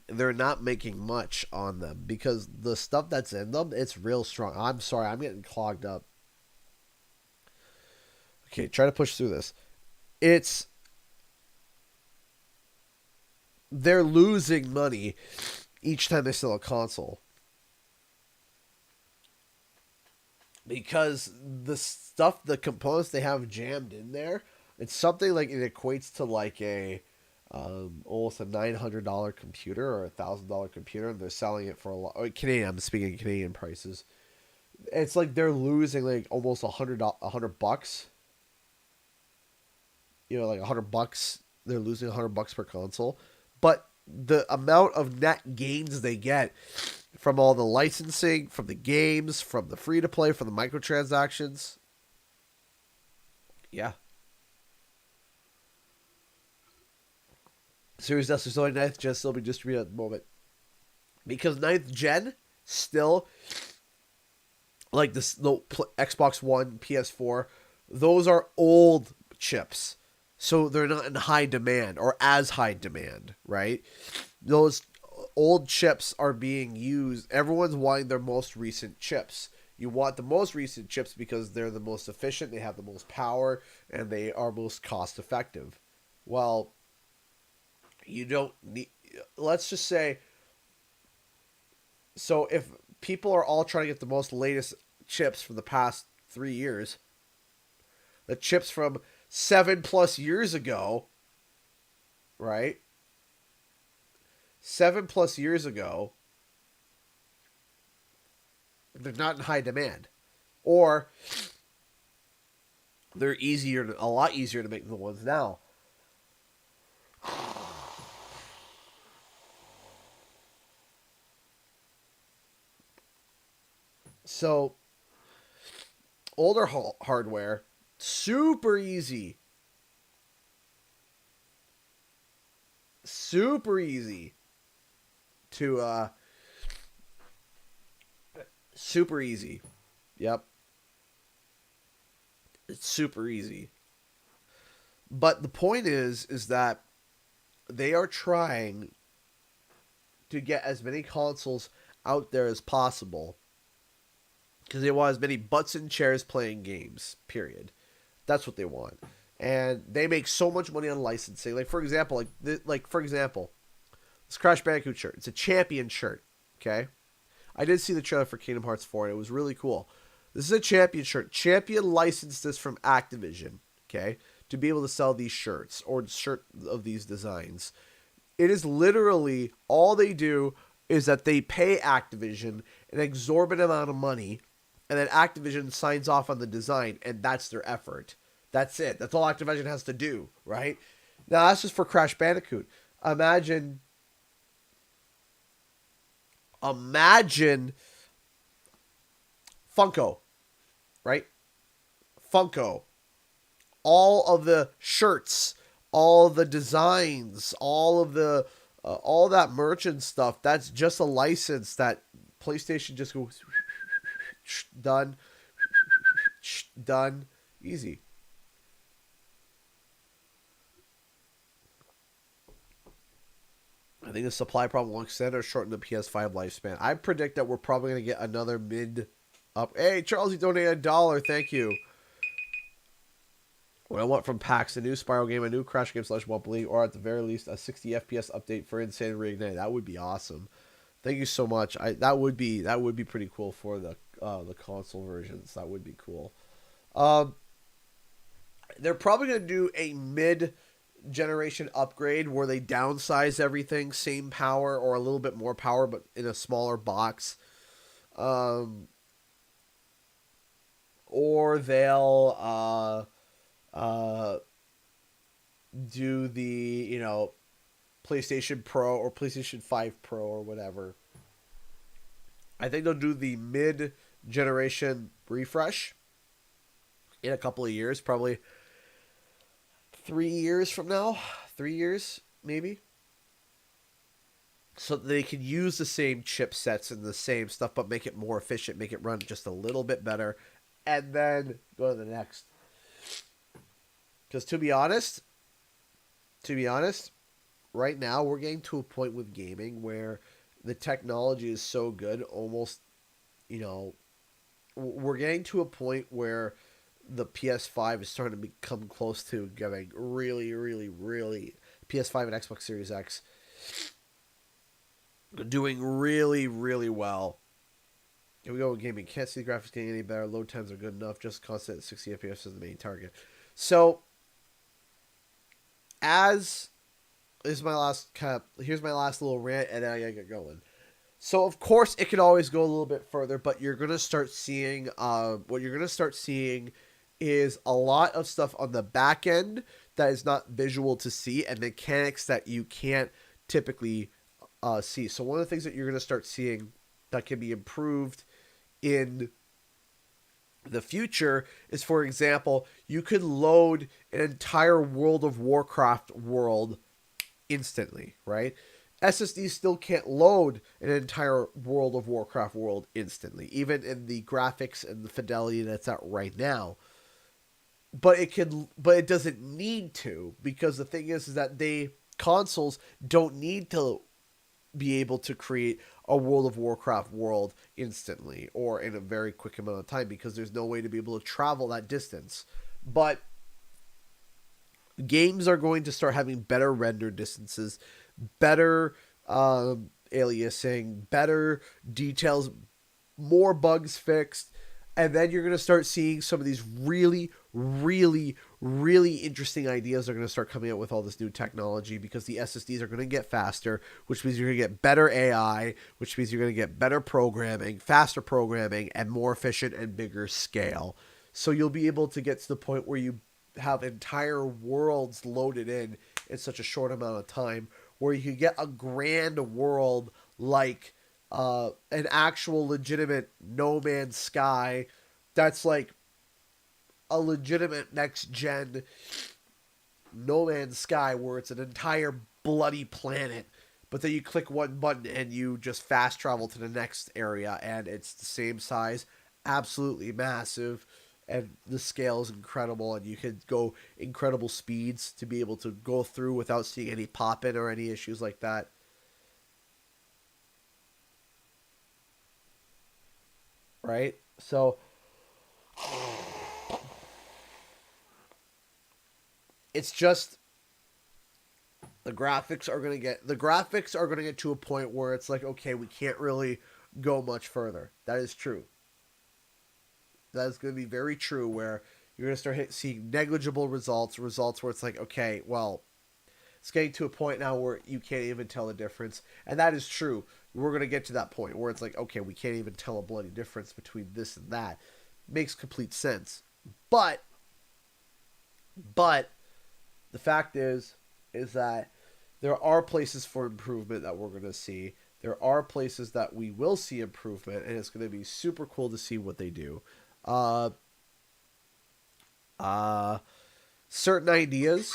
much on them because the stuff that's in them, it's real strong. I'm sorry, I'm getting clogged up. Okay, try to push through this. They're losing money each time they sell a console. Because the components they have jammed in there, it's something like it equates to like a almost a $900 computer or $1,000 computer, and they're selling it for a lot. Canadian, I'm speaking Canadian prices. It's like they're losing like almost $100. You know, like $100. They're losing $100 per console, but the amount of net gains they get from all the licensing, from the games, from the free to play, from the microtransactions, yeah. Series S is only 9th gen still being distributed at the moment. Because 9th gen still, like the Xbox One, PS4, those are old chips. So they're not in high demand or as high demand, right? Those old chips are being used. Everyone's wanting their most recent chips. You want the most recent chips because they're the most efficient, they have the most power, and they are most cost effective. Well, you don't need, let's just say, so if people are all trying to get the most latest chips from the past 3 years, the chips from 7+ years ago, right? 7+ years ago, they're not in high demand. Or they're a lot easier to make than the ones now. So older hardware, super easy. Super easy to super easy. Yep. It's super easy. But the point is that they are trying to get as many consoles out there as possible because they want as many butts in chairs playing games. Period. That's what they want, and they make so much money on licensing. Like for example, this Crash Bandicoot shirt. It's a champion shirt. Okay, I did see the trailer for Kingdom Hearts 4, and it was really cool. This is a champion shirt. Champion licensed this from Activision. Okay, to be able to sell these shirts or shirt of these designs. It is literally all they do is that they pay Activision an exorbitant amount of money, and then Activision signs off on the design, and that's their effort. That's it. That's all Activision has to do, right? Now, that's just for Crash Bandicoot. Imagine Funko, right? Funko. All of the shirts, all of the designs, all of the all that merchant stuff, that's just a license that PlayStation just goes done, done, easy. I think the supply problem will extend or shorten the PS5 lifespan. I predict that we're probably going to get another mid up. Hey, Charles, you donated $1. Thank you. What I want from PAX, a new Spyro game, a new Crash game / Wump League, or at the very least, a 60 FPS update for Insane Reignite. That would be awesome. Thank you so much. That would be pretty cool for the console versions. That would be cool. They're probably going to do a mid-generation upgrade where they downsize everything, same power or a little bit more power, but in a smaller box. Or they'll do the, PlayStation Pro or PlayStation 5 Pro or whatever. I think they'll do the mid-generation refresh in a couple of years, probably 3 years from now. 3 years, maybe. So that they can use the same chipsets and the same stuff, but make it more efficient, make it run just a little bit better, and then go to the next. Because to be honest, right now we're getting to a point with gaming where the technology is so good, almost, we're getting to a point where the PS5 is starting to become close to getting really, really, really, PS5 and Xbox Series X doing really, really well. Here we go with gaming. Can't see the graphics getting any better. Load times are good enough. Just constant at 60 FPS is the main target. So, here's my last little rant, and then I gotta get going. So of course it can always go a little bit further, but you're gonna start seeing what you're gonna start seeing is a lot of stuff on the back end that is not visual to see, and mechanics that you can't typically see. So one of the things that you're gonna start seeing that can be improved in the future is, for example, you could load an entire World of Warcraft world instantly, right? SSDs still can't load an entire World of Warcraft world instantly, even in the graphics and the fidelity that's at right now. But it doesn't need to, because the thing is that consoles don't need to be able to create a World of Warcraft world instantly or in a very quick amount of time, because there's no way to be able to travel that distance. But games are going to start having better render distances, better aliasing, better details, more bugs fixed, and then you're going to start seeing some of these really, really, really interesting ideas are going to start coming out with all this new technology, because the SSDs are going to get faster, which means you're going to get better AI, which means you're going to get better programming, faster programming, and more efficient and bigger scale. So you'll be able to get to the point where you have entire worlds loaded in such a short amount of time, where you could get a grand world like an actual legitimate No Man's Sky that's like a legitimate next gen No Man's Sky where it's an entire bloody planet, but then you click one button and you just fast travel to the next area and it's the same size, absolutely massive, and the scale is incredible, and you can go incredible speeds to be able to go through without seeing any pop in or any issues like that. Right? So it's just the graphics are going to get to a point where it's like, okay, we can't really go much further. That is true. That is going to be very true, where you're going to start seeing negligible results where it's like, okay, well, it's getting to a point now where you can't even tell the difference. And that is true. We're going to get to that point where it's like, okay, we can't even tell a bloody difference between this and that. Makes complete sense. But the fact is that there are places for improvement that we're going to see. There are places that we will see improvement, and it's going to be super cool to see what they do. Certain ideas.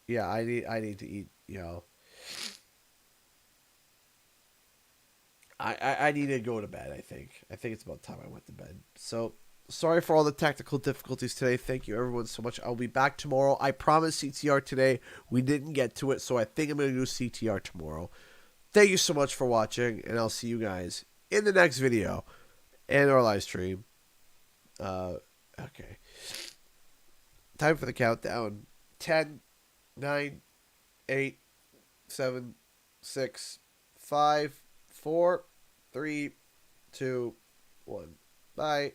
Yeah, I need to eat, I need to go to bed, I think. I think it's about time I went to bed. So, sorry for all the technical difficulties today. Thank you, everyone, so much. I'll be back tomorrow. I promised CTR today. We didn't get to it, so I think I'm going to do CTR tomorrow. Thank you so much for watching, and I'll see you guys in the next video and our live stream. Okay. Time for the countdown. 10, 9, 8, 7, 6, 5, 4, 3, 2, 1. Bye.